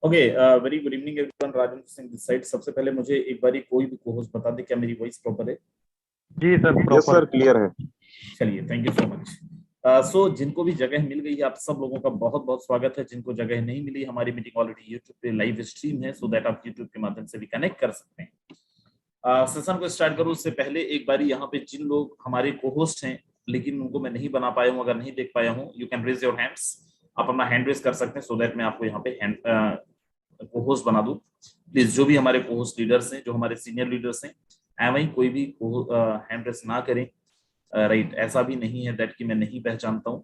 Okay, very good evening everyone. Rajendra Singh this side. सबसे पहले मुझे एक बारी कोई भी कोहोस्ट बता दे, क्या मेरी वॉइस प्रॉपर है? जी sir, yes proper. Sir, clear है। चलिए, thank you so much. So जिनको भी जगह मिल गई है, आप सब लोगों का बहुत बहुत स्वागत है। जिनको जगह नहीं मिली, हमारी मीटिंग ऑलरेडी यूट्यूब पे लाइव स्ट्रीम है, सो दैट आप यूट्यूब के माध्यम से भी कनेक्ट कर सकते हैं। सेशन को स्टार्ट करूँ उससे पहले एक बारी यहाँ पे जिन लोग हमारे कोहोस्ट हैं लेकिन उनको मैं नहीं बना पाया हूँ, अगर नहीं देख पाया हूँ, you can raise your hands. आप अपना हैंड रेज कर सकते हैं सो दैट मैं आपको यहाँ पे हैंड कोहोस्ट बना दूं। प्लीज जो भी हमारे कोहोस्ट लीडर्स हैं, जो हमारे सीनियर लीडर्स हैं, वही कोई भी हैंड रेस ना करें। राइट, ऐसा भी नहीं है दैट कि मैं नहीं पहचानता हूं।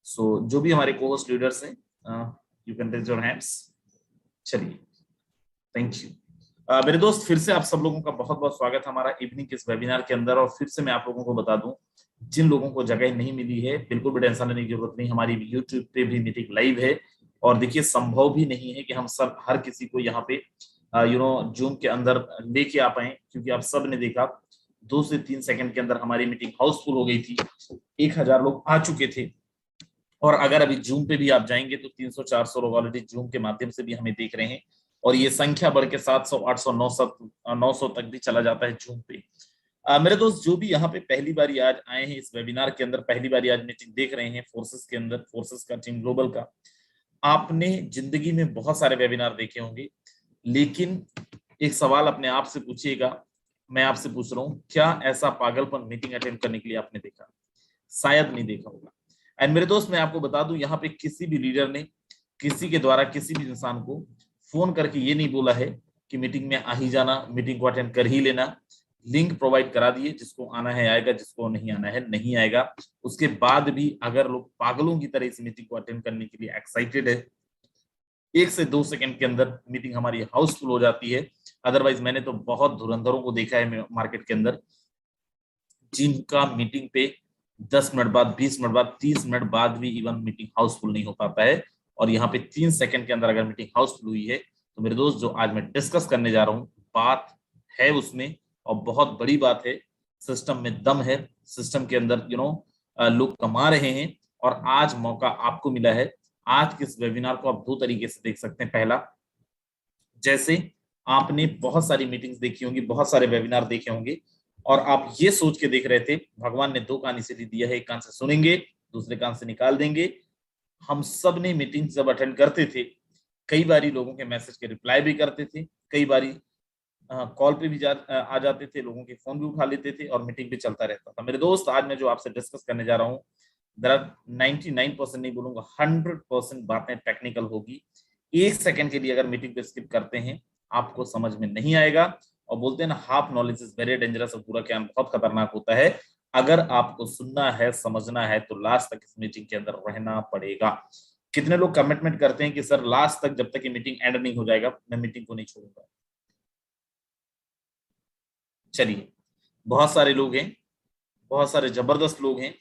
सो जो भी हमारे कोहोस्ट लीडर्स हैं, you can raise your hands. चलिए, थैंक यू। मेरे दोस्त, फिर से आप सब लोगों का बहुत बहुत स्वागत है हमारा इवनिंग के इस वेबिनार के अंदर। और फिर से मैं आप लोगों को बता दूं, जिन लोगों को जगह नहीं मिली है, बिल्कुल भी टेंशन लेने की जरूरत नहीं। हमारी यूट्यूब पे भी मीटिंग लाइव है। और देखिए, संभव भी नहीं है कि हम सब हर किसी को यहाँ पे जूम के अंदर लेके आ पाए, क्योंकि आप सब ने देखा 2 से 3 सेकंड के अंदर हमारी मीटिंग हाउसफुल हो गई थी। 1000 लोग आ चुके थे। और अगर अभी जूम पे भी आप जाएंगे तो 300-400 लोग ऑलरेडी जूम के माध्यम से भी हमें देख रहे हैं। और ये संख्या बढ़ के 700, 800, 900 तक भी चला जाता है जूम पे। मेरे दोस्त, जो भी यहाँ पे पहली बारी आज आए हैं इस वेबिनार के अंदर, पहली बारी आज मीटिंग देख रहे हैं फोर्सेस के अंदर, फोर्सेस का, टीम ग्लोबल का, आपने जिंदगी में बहुत सारे वेबिनार देखे होंगे, लेकिन एक सवाल अपने आप से पूछिएगा, मैं आपसे पूछ रहा हूँ, क्या ऐसा पागलपन मीटिंग अटेंड करने के लिए आपने देखा? शायद नहीं देखा होगा। एंड मेरे दोस्त, मैं आपको बता दूं, यहाँ पे किसी भी लीडर ने किसी के द्वारा किसी भी इंसान को फोन करके ये नहीं बोला है कि मीटिंग में आ ही जाना, मीटिंग को अटेंड कर ही लेना। लिंक प्रोवाइड करा दिए, जिसको आना है आएगा, जिसको नहीं आना है नहीं आएगा। उसके बाद भी अगर लोग पागलों की तरह इस मीटिंग को अटेंड करने के लिए एक्साइटेड है, 1 से 2 सेकंड के अंदर मीटिंग हमारी हाउसफुल हो जाती है। अदरवाइज मैंने तो बहुत धुरंधरों को देखा है मार्केट के अंदर, जिनका मीटिंग पे 10 मिनट बाद, 20 मिनट बाद, 30 मिनट बाद भी इवन मीटिंग हाउसफुल नहीं हो पाता है। और यहाँ पे 3 सेकंड के अंदर अगर मीटिंग हाउसफुल हुई है, तो मेरे दोस्त, जो आज मैं डिस्कस करने जा रहा हूँ, बात है उसमें, और बहुत बड़ी बात है। सिस्टम में दम है, सिस्टम के अंदर लोग कमा रहे हैं। और आज मौका आपको मिला है। आज के इस वेबिनार को आप 2 तरीके से देख सकते हैं। पहला, जैसे आपने बहुत सारी मीटिंग्स देखी होंगी, बहुत सारे वेबिनार देखे होंगे, और आप ये सोच के देख रहे थे भगवान ने 2 कान इसीलिए दिया है, एक कान से सुनेंगे, दूसरे कान से निकाल देंगे। हम सब ने मीटिंग जब अटेंड करते थे, कई बारी लोगों के मैसेज के रिप्लाई भी करते थे, कई बारी कॉल पे भी आ जाते थे, लोगों के फोन भी उठा लेते थे, और मीटिंग भी चलता रहता था। मेरे दोस्त, आज मैं जो आपसे डिस्कस करने जा रहा हूँ, देयर आर 99% नहीं बोलूंगा, 100% बातें टेक्निकल होगी। 1 सेकंड के लिए अगर मीटिंग पे स्किप करते हैं, आपको समझ में नहीं आएगा। और बोलते हैं ना, half knowledge is very dangerous, और पूरा ज्ञान बहुत खतरनाक होता है। अगर आपको सुनना है, समझना है, तो लास्ट तक इस मीटिंग के अंदर रहना पड़ेगा। कितने लोग कमिटमेंट करते हैं कि सर लास्ट तक, जब तक ये मीटिंग एंड नहीं हो जाएगा, मैं मीटिंग को नहीं छोड़ूंगा? चलिए, बहुत सारे लोग हैं, बहुत सारे जबरदस्त लोग हैं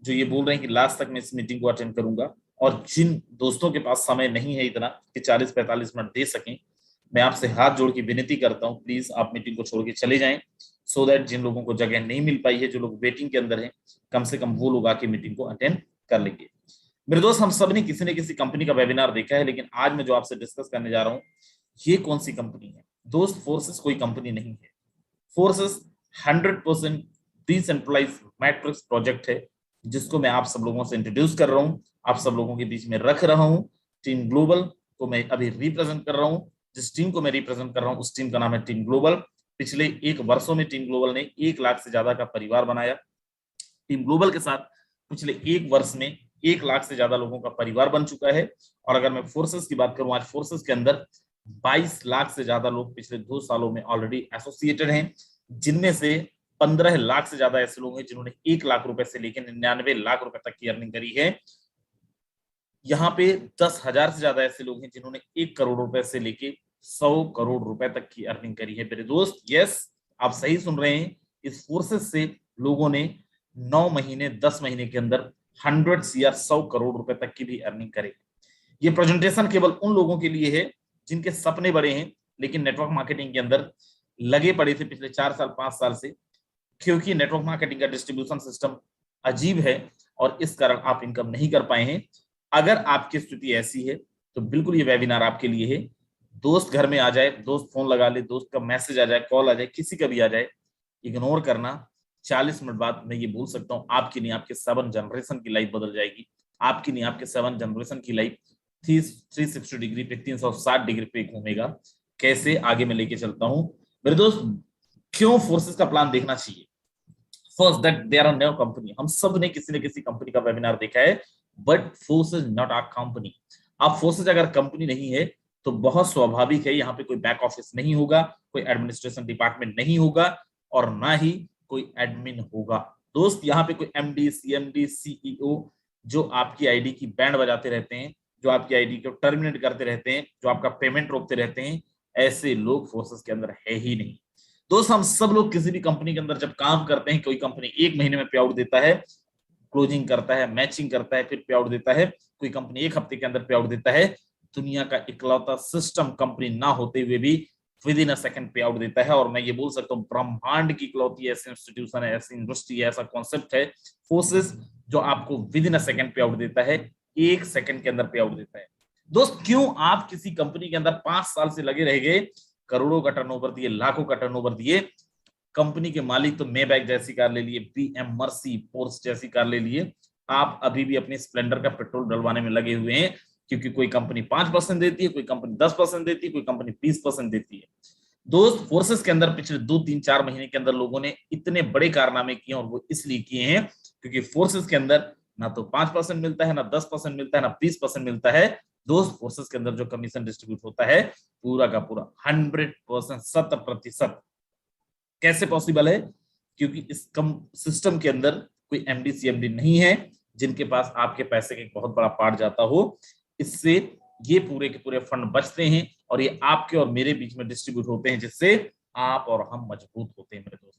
जो ये बोल रहे हैं कि लास्ट तक मैं इस मीटिंग को अटेंड करूंगा। और जिन दोस्तों के पास समय नहीं है इतना कि 40-45 मिनट दे सकें, मैं आपसे हाथ जोड़ के विनती करता हूं, प्लीज आप मीटिंग को छोड़ के चले जाएं, सो दैट जिन लोगों को जगह नहीं मिल पाई है, जो लोग वेटिंग के अंदर हैं, कम से कम वो लोग आके मीटिंग को अटेंड कर लेंगे। मेरे दोस्त, हम सब ने किसी न किसी कंपनी का वेबिनार देखा है, लेकिन आज मैं जो आपसे डिस्कस करने जा रहा हूँ, ये कौन सी कंपनी है? दोस्त, फोर्सेस कोई कंपनी नहीं है। फोर्सेस 100% डिसेंट्रलाइज्ड मैट्रिक्स प्रोजेक्ट है, जिसको मैं आप सब लोगों से इंट्रोड्यूस कर रहा हूं, आप सब लोगों के बीच में रख रहा हूं। टीम ग्लोबल को मैं अभी रिप्रेजेंट कर रहा हूं। जिस टीम को मैं रिप्रेजेंट कर रहा हूं, उस टीम का नाम है टीम ग्लोबल। पिछले 1 वर्षों में टीम ग्लोबल ने 1 लाख से ज्यादा का परिवार बनाया। टीम ग्लोबल के साथ पिछले 1 वर्ष में 1 लाख से ज्यादा लोगों का परिवार बन चुका है। और अगर मैं फोर्सेस की बात करूं, आज फोर्सेस के अंदर 22 लाख से ज्यादा लोग पिछले 2 सालों में ऑलरेडी एसोसिएटेड हैं, जिनमें से 15 लाख से ज्यादा ऐसे लोग हैं जिन्होंने 1 लाख रुपए से लेकर 99 लाख रुपए तक की अर्निंग करी है। यहाँ पे 10,000 से ज्यादा ऐसे लोग हैं जिन्होंने 1 करोड़ रुपए से लेके 100 करोड़ रुपए तक की अर्निंग करी है। मेरे दोस्त, यस, आप सही सुन रहे हैं। इस फोर्सेस से लोगों ने 9 महीने, 10 महीने के अंदर 100 या 100 करोड़ रुपए तक की भी अर्निंग करे। ये प्रेजेंटेशन केवल उन लोगों के लिए है जिनके सपने बड़े हैं, लेकिन नेटवर्क मार्केटिंग के अंदर लगे पड़े थे पिछले 4 साल, 5 साल से, क्योंकि नेटवर्क मार्केटिंग का डिस्ट्रीब्यूशन सिस्टम अजीब है और इस कारण आप इनकम नहीं कर पाए हैं। अगर आपकी स्थिति ऐसी है, तो बिल्कुल ये वेबिनार आपके लिए है। दोस्त घर में आ जाए, दोस्त फोन लगा ले, दोस्त का मैसेज आ जाए, कॉल आ जाए, किसी का भी आ जाए, इग्नोर करना। 40 मिनट बाद मैं ये बोल सकता हूँ आपकी नहीं आपके 7 जनरेशन की लाइफ बदल जाएगी। आपकी नहीं आपके 7 जनरेशन की लाइफ 360 डिग्री पे, 360 डिग्री पे घूमेगा। कैसे, आगे मैं लेके चलता हूँ मेरे दोस्त। क्यों फोर्सेस का प्लान देखना चाहिए? First, that they are a new company. हम सब ने किसी न किसी कंपनी का वेबिनार देखा है, but forces not our company. आप फोर्सेस अगर कंपनी नहीं है तो बहुत स्वाभाविक है यहाँ पे कोई बैक ऑफिस नहीं होगा, कोई एडमिनिस्ट्रेशन डिपार्टमेंट नहीं होगा, और ना ही कोई एडमिन होगा। दोस्त यहाँ पे कोई एमडी, सीएमडी, सीईओ जो आपकी आईडी की बैंड बजाते रहते हैं, जो आपकी आईडी को टर्मिनेट करते रहते हैं, जो आपका पेमेंट रोकते रहते हैं, ऐसे लोग फोर्सेस के अंदर है ही नहीं। दोस्त हम सब लोग किसी भी कंपनी के अंदर जब काम करते हैं, कोई कंपनी 1 महीने में पे आउट देता है, क्लोजिंग करता है, मैचिंग करता है, फिर पे आउट देता है, कोई कंपनी 1 हफ्ते के अंदर पे आउट देता है। दुनिया का इकलौता सिस्टम कंपनी ना होते हुए भी विद इन अ सेकंड पे आउट देता है। और मैं ये बोल सकता हूँ ब्रह्मांड की इकलौती ऐसी इंस्टीट्यूशन है, ऐसी इंडस्ट्री है, ऐसा कॉन्सेप्ट है फोर्सेस, जो आपको विद इन अ सेकंड पे आउट देता है, 1 सेकंड के अंदर पे आउट देता है। दोस्त क्यों आप किसी कंपनी के अंदर 5 साल से लगे रह गए, करोड़ों का टर्नओवर दिए, लाखों का टर्नओवर दिए, कंपनी के मालिक तो मेबैक जैसी कार ले लिए, बीएम, मर्सी, पोर्स जैसी कार ले लिए, आप अभी भी अपनी स्प्लेंडर का पेट्रोल डलवाने में लगे हुए हैं, क्योंकि कोई कंपनी 5% देती है, कोई कंपनी 10% देती है, कोई कंपनी 20% देती है। दोस्त फोर्सेस के अंदर पिछले 2-3-4 महीने के अंदर लोगों ने इतने बड़े कारनामे किए, और वो इसलिए किए हैं क्योंकि फोर्सेस के अंदर ना तो 5% मिलता है, ना 10% मिलता है, ना 20% मिलता है। दोस्त फोर्सेस के अंदर जो कमीशन डिस्ट्रीब्यूट होता है पूरा का पूरा 100%, 100%। कैसे पॉसिबल है? क्योंकि इस कम सिस्टम के अंदर कोई एमडी, सीएमडी नहीं है जिनके पास आपके पैसे का एक बहुत बड़ा पार्ट जाता हो। इससे ये पूरे के पूरे फंड बचते हैं, और ये आपके और मेरे बीच में डिस्ट्रीब्यूट होते हैं, जिससे आप और हम मजबूत होते हैं मेरे दोस्त।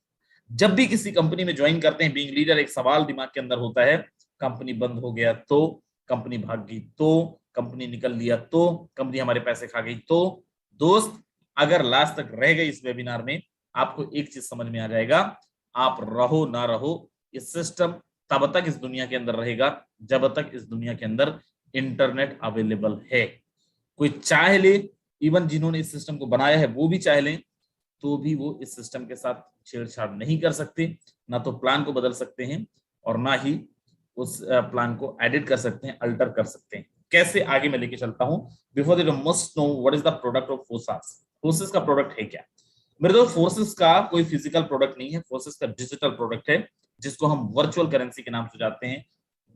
जब भी किसी कंपनी में ज्वाइन करते हैं बीइंग लीडर, एक सवाल दिमाग के अंदर होता है, कंपनी बंद हो गया तो, कंपनी भाग गई तो, कंपनी निकल लिया तो, कंपनी हमारे पैसे खा गई तो। दोस्त अगर लास्ट तक रह गए इस वेबिनार में, आपको एक चीज समझ में आ जाएगा, आप रहो ना रहो, ये सिस्टम तब तक इस दुनिया के अंदर रहेगा जब तक इस दुनिया के अंदर इंटरनेट अवेलेबल है। कोई चाह ले, इवन जिन्होंने इस सिस्टम को बनाया है वो भी चाह लें, तो भी वो इस सिस्टम के साथ छेड़छाड़ नहीं कर सकते। ना तो प्लान को बदल सकते हैं, और ना ही उस प्लान को एडिट कर सकते हैं, अल्टर कर सकते हैं। कैसे, आगे मैं लेके चलता हूं। Before that must know what is the product of forces. Forces का प्रोडक्ट है क्या मेरे दोस्त? फोर्सेस का कोई फिजिकल प्रोडक्ट नहीं है, फोर्सेस का डिजिटल प्रोडक्ट है, जिसको हम वर्चुअल करेंसी के नाम से जानते हैं,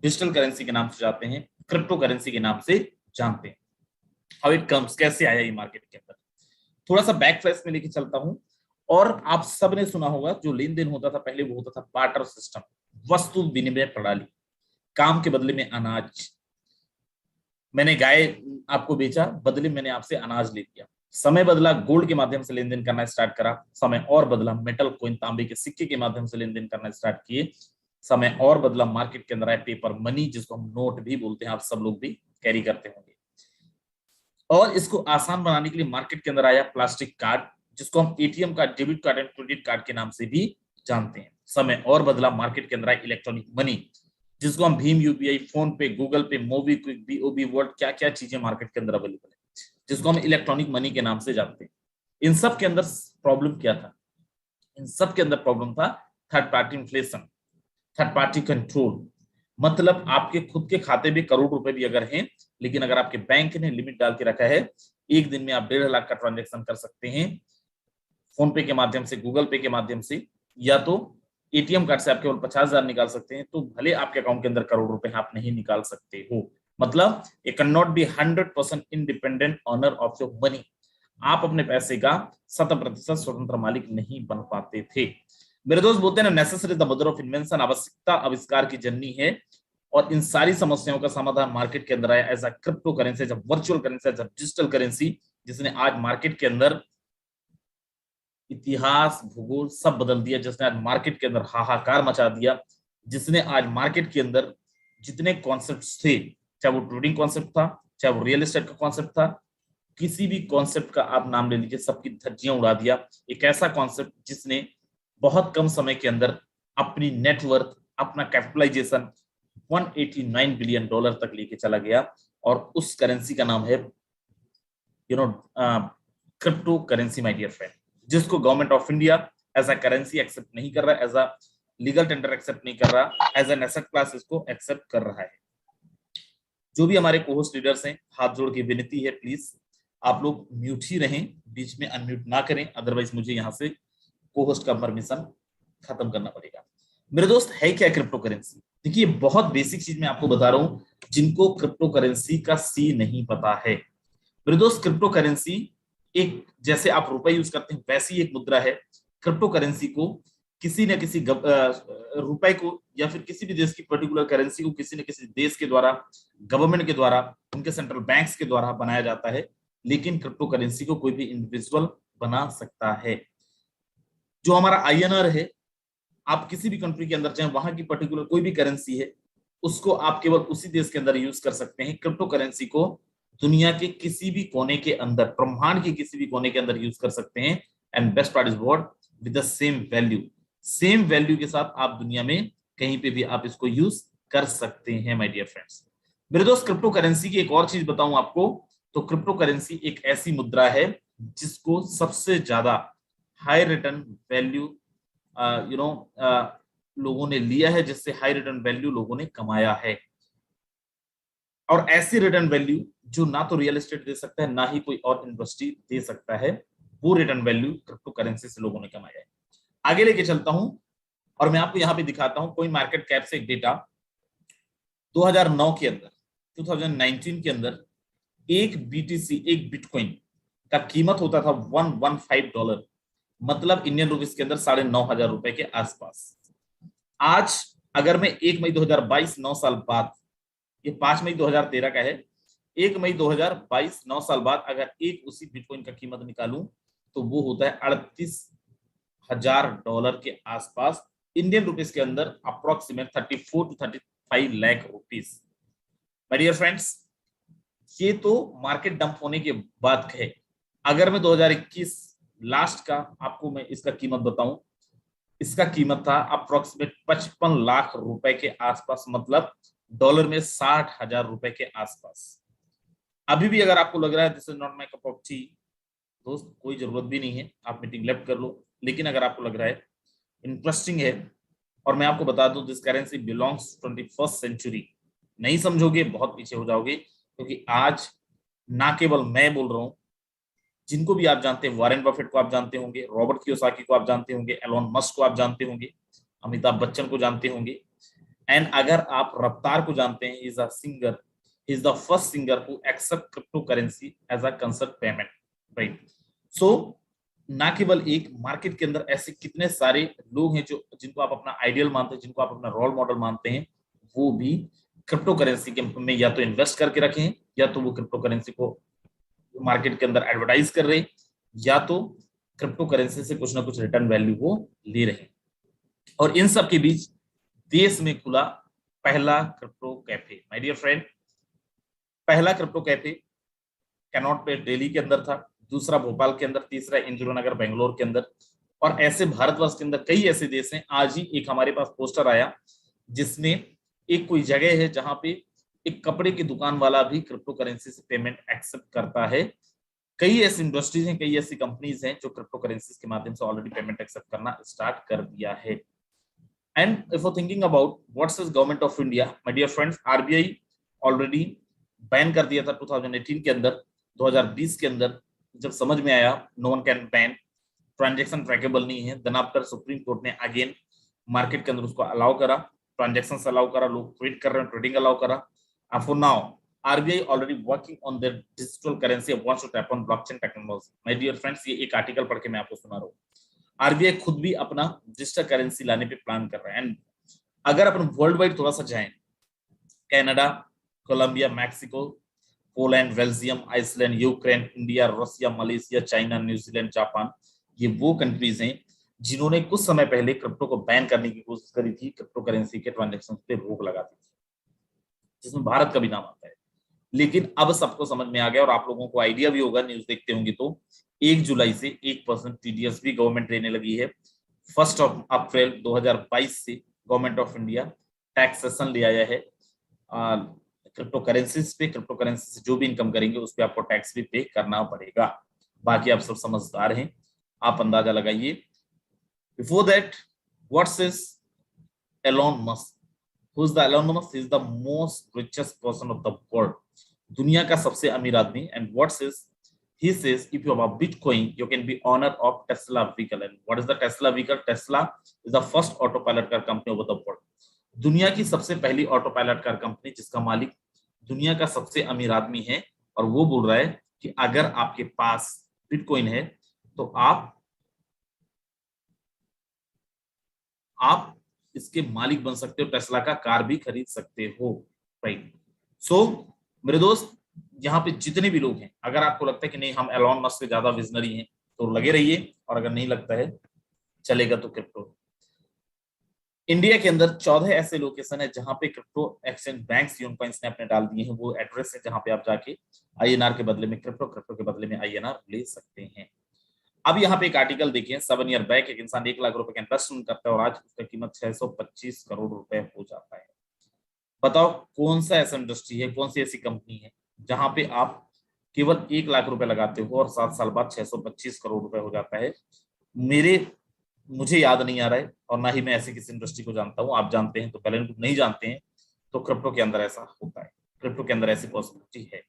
डिजिटल करेंसी के नाम से जानते हैं, क्रिप्टो करेंसी के नाम से जानते हैं। हाउ इट कम्स, कैसे आया ये मार्केट के अंदर, थोड़ा सा बैक फ्लैश में लेके चलता हूं। और आप सबने सुना होगा जो लेन देन होता था पहले, वो होता था बार्टर सिस्टम, वस्तु विनिमय प्रणाली। काम के बदले में अनाज, मैंने गाय आपको बेचा, बदले मैंने आपसे अनाज ले लिया। समय बदला, गोल्ड के माध्यम से लेन देन करना स्टार्ट करा। समय और बदला, मेटल कॉइन, तांबे के सिक्के के माध्यम से लेन देन करना स्टार्ट किए। समय और बदला, मार्केट के अंदर आए पेपर मनी, जिसको हम नोट भी बोलते हैं, आप सब लोग भी कैरी करते होंगे। और इसको आसान बनाने के लिए मार्केट के अंदर आया प्लास्टिक कार्ड, जिसको हम ATM card, debit card and credit card के नाम से भी जानते हैं। समय और बदला, मार्केट के अंदर आया इलेक्ट्रॉनिक मनी, जिसको हम भीम यूपीआई, फोन पे, गूगल पे, मोबीक्विक, बीओबी वर्ल्ड, क्या क्या चीजें मार्केट के अंदर अवेलेबल है, जिसको हम इलेक्ट्रॉनिक मनी के नाम से जानते हैं। इन सब के अंदर प्रॉब्लम क्या था? इन सब के अंदर प्रॉब्लम था third party inflation, third party control. मतलब आपके खुद के खाते में करोड़ रुपए भी अगर हैं, लेकिन अगर आपके बैंक ने लिमिट डाल के रखा है, एक दिन में आप 1.5 लाख का ट्रांजेक्शन कर सकते हैं फोन पे के माध्यम से, गूगल पे के माध्यम से, या तो एटीएम कार्ड से आप केवल 50,000 निकाल सकते हैं, तो भले आपके अकाउंट के अंदर करोड़ रुपए आप नहीं निकाल सकते हो। मतलब ये can not be 100% independent owner of your money. आप अपने पैसे का 100% स्वतंत्र मालिक नहीं बन पाते थे। मेरे दोस्त बोलते हैं ना, necessity the mother of invention, आवश्यकता आविष्कार की जननी है। और इन सारी समस्याओं का समाधान मार्केट के अंदर आया as a crypto currency, as a virtual currency, as a digital currency, जिसने आज मार्केट के अंदर इतिहास, भूगोल सब बदल दिया, जिसने आज मार्केट के अंदर हाहाकार मचा दिया, जिसने आज मार्केट के अंदर जितने कॉन्सेप्ट्स थे, चाहे वो ट्रेडिंग कॉन्सेप्ट था, चाहे वो रियल एस्टेट का कॉन्सेप्ट था, किसी भी कॉन्सेप्ट का आप नाम ले लीजिए, सबकी धज्जियां उड़ा दिया। एक ऐसा कॉन्सेप्ट जिसने बहुत कम समय के अंदर अपनी नेटवर्थ, अपना कैपिटलाइजेशन $189 बिलियन तक लेके चला गया। और उस करेंसी का नाम है crypto currency my dear friend, जिसको government of India as a currency accept नहीं कर रहा, as a legal tender accept नहीं कर रहा, एज एन एसेट क्लास इसको एक्सेप्ट कर रहा है। जो भी हमारे कोहोस्ट लीडर्स हैं, हाथ जोड़ के विनती है प्लीज आप लोग म्यूट ही रहें, बीच में अनम्यूट ना करें, अदरवाइज मुझे यहाँ से कोहोस्ट का परमिशन खत्म करना पड़ेगा। मेरे दोस्त, है क्या क्रिप्टो करेंसी? देखिए, बहुत बेसिक चीज मैं आपको बता रहा हूं, जिनको क्रिप्टो करेंसी का सी नहीं पता है। मेरे दोस्त, क्रिप्टो करेंसी एक, जैसे आप रुपए यूज करते हैं वैसी एक मुद्रा है। क्रिप्टो करेंसी को किसी न किसी रुपए को या फिर किसी भी देश की पर्टिकुलर करेंसी को किसी न किसी देश के द्वारा, गवर्नमेंट के द्वारा, उनके सेंट्रल बैंक्स के द्वारा बनाया जाता है। लेकिन क्रिप्टो करेंसी को कोई भी इंडिविजुअल बना सकता है। जो हमारा आईएनआर है, आप किसी भी कंट्री के अंदर चाहे वहां की पर्टिकुलर कोई भी करेंसी है, उसको आप केवल उसी देश के अंदर यूज कर सकते हैं। क्रिप्टो करेंसी को दुनिया के किसी भी कोने के अंदर, ब्रह्मांड के किसी भी कोने के अंदर यूज कर सकते हैं। And best part is what, with the same value के साथ आप दुनिया में कहीं पे भी आप इसको यूज कर सकते हैं माय डियर फ्रेंड्स। मेरे दोस्त, क्रिप्टो करेंसी की एक और चीज बताऊं आपको, तो क्रिप्टो करेंसी एक ऐसी मुद्रा है जिसको सबसे ज्यादा हाई रिटर्न वैल्यू लोगों ने लिया है, जिससे हाई रिटर्न वैल्यू लोगों ने कमाया है। और ऐसी रिटर्न वैल्यू जो ना तो रियल एस्टेट दे सकता है, ना ही कोई और इंडस्ट्री दे सकता है, वो रिटर्न वैल्यू क्रिप्टो करेंसी से लोगों ने कमाया है। आगे लेके चलता हूं और मैं आपको यहां पे दिखाता हूं कोई मार्केट कैप से एक डेटा। 2009 के अंदर, 2019 के अंदर एक बीटीसी, एक बिटकॉइन का कीमत होता था $115, मतलब इंडियन रुपीस के अंदर 9,500 रुपए के आसपास। आज अगर मैं 1 मई 2022, 9 साल बाद, ये 5 मई 2013 का है, 1 मई 2022, 9 साल बाद अगर एक उसी बिटकॉइन का कीमत निकालूं तो वो होता है $38,000 के आसपास, इंडियन रुपीस के अंदर approximate 34 to 35 lakh rupees. My dear friends, ये तो मार्केट डंप होने के बाद है। अगर मैं 2021 लास्ट का आपको मैं इसका कीमत बताऊं, इसका कीमत था अप्रोक्सीमेट 55 लाख रुपए के आसपास, मतलब डॉलर में 60,000 रुपए के आसपास। अभी भी अगर आपको लग रहा है this is not my cup of T, दोस्त कोई जरूरत भी नहीं है, आप मीटिंग लेफ्ट कर लो। लेकिन अगर आपको लग रहा है इंटरेस्टिंग है, और मैं आपको बता दूं this currency belongs 21st century, नहीं समझोगे बहुत पीछे हो जाओगे, क्योंकि आज ना केवल मैं बोल रहा हूं, जिनको भी आप जानते हैं, वॉरेन बफेट को आप जानते होंगे, रॉबर्ट कियोसाकी को आप जानते होंगे, एलोन मस्क को आप जानते होंगे, अमिताभ बच्चन को जानते होंगे, एंड अगर आप रफ्तार को जानते हैं, is a singer, is the first singer who accept crypto currency as a concert payment, right. So ना केवल एक मार्केट के अंदर ऐसे कितने सारे लोग हैं जो, जिनको आप अपना आइडियल मानते हैं, जिनको आप अपना रोल मॉडल मानते हैं, वो भी क्रिप्टो करेंसी के में या तो इन्वेस्ट करके रखे हैं, या तो वो क्रिप्टो करेंसी को मार्केट के अंदर एडवर्टाइज कर रहे हैं, या तो क्रिप्टो करेंसी से कुछ ना कुछ रिटर्न वैल्यू वो ले रहे हैं। और इन सब के बीच देश में खुला पहला crypto cafe, my dear friend. पहला क्रिप्टो कैफे कैनॉट प्लेस दिल्ली के अंदर था, दूसरा भोपाल के अंदर, तीसरा इंदिरानगर बेंगलोर के अंदर, और ऐसे भारतवर्ष के अंदर कई ऐसे देश हैं। आज ही एक हमारे पास पोस्टर आया जिसमें एक कोई जगह है जहां पे एक कपड़े की दुकान वाला भी क्रिप्टो करेंसी से पेमेंट एक्सेप्ट करता है। कई ऐसी इंडस्ट्रीज हैं, कई ऐसी कंपनीज हैं जो क्रिप्टो करेंसी के माध्यम से ऑलरेडी पेमेंट एक्सेप्ट करना स्टार्ट कर दिया है। And if you're thinking about what says government of India, my dear friends, RBI already ban कर दिया था 2018 के अंदर, 2020 के अंदर जब समझ में आया no one can ban, transaction traceable नहीं है, देन आफ्टर सुप्रीम कोर्ट ने अगेन मार्केट के अंदर उसको अलाउ करा, ट्रांजैक्शन अलाउ करा, लोग ट्रेड कर रहे हैं, ट्रेडिंग अलाउ करा। For now RBI already working on the digital currency and wants to tap on blockchain technology. My dear friends, ये एक आर्टिकल पढ़ के मैं आपको सुना रहा हूँ। आरबीआई खुद भी अपना डिजिटल करेंसी लाने पे प्लान कर रहा है। एंड अगर अपन वर्ल्ड वाइड थोड़ा सा जाएं, Canada, Colombia, Mexico, Poland, Belgium, Iceland, Ukraine, India, Russia, Malaysia, China, New Zealand, Japan, ये वो कंट्रीज हैं जिन्होंने कुछ समय पहले क्रिप्टो को बैन करने की कोशिश करी थी, क्रिप्टो करेंसी के ट्रांजैक्शन पे रोक लगा दी थी, जिसमें भारत का भी नाम आता है। लेकिन अब सबको समझ में आ गया, और आप लोगों को आइडिया भी होगा, न्यूज देखते होंगे तो 1 जुलाई से 1% टीडीएस भी गवर्नमेंट लेने लगी है। 1 अप्रैल 2022 से गवर्नमेंट ऑफ इंडिया टैक्सेशन ले आया है क्रिप्टो करेंसीज पे, क्रिप्टो करेंसी से जो भी इनकम करेंगे उस पे आपको टैक्स भी पे करना पड़ेगा। बाकी आप सब समझदार हैं, आप अंदाजा लगाइए। Before that, what's is Elon Musk? Who is the Elon Musk? Is the most richest person of the world, दुनिया का सबसे अमीर आदमी। And what's is he says, if you have a bitcoin you can be owner of Tesla vehicle. And what is the Tesla vehicle? Tesla is the first autopilot car company over the world, दुनिया की सबसे पहली auto pilot car company जिसका मालिक दुनिया का सबसे अमीर आदमी है। और वो बोल रहा है कि अगर आपके पास बिटकॉइन है तो आप इसके मालिक बन सकते हो, टेस्ला का कार भी खरीद सकते हो, राइट। सो मेरे दोस्त, यहाँ पे जितने भी लोग हैं, अगर आपको लगता है कि नहीं हम एलोन मस्क से ज्यादा विजनरी हैं तो लगे रहिए, और अगर नहीं लगता है चलेगा तो क्रिप्टो। इंडिया के अंदर 14 ऐसे लोकेशन है जहां पे क्रिप्टो एक्सचेंज बैंक्स यूनकॉइंस ने अपने डाल दिए हैं। वो एड्रेस है जहां पे आप जाके आईएनआर के बदले में क्रिप्टो, क्रिप्टो के बदले में आईएनआर ले सकते हैं। अब यहाँ पे एक आर्टिकल देखिए, 7 ईयर बैक एक इंसान 1 लाख रुपए का इन्वेस्टमेंट करता है और आज उसका कीमत 625 करोड़ रुपए हो जाता है। बताओ कौन सा ऐसा इंडस्ट्री है, कौन सी ऐसी कंपनी है जहां पे आप केवल 1 लाख रुपए लगाते हो और 7 साल बाद 625 करोड़ रुपए हो जाता है? मुझे याद नहीं आ रहा है, और ना ही मैं ऐसी किसी इंडस्ट्री को जानता हूं। आप जानते हैं तो पहले, नहीं जानते हैं तो क्रिप्टो के अंदर ऐसा होता है, क्रिप्टो के अंदर ऐसी पॉसिबिलिटी है।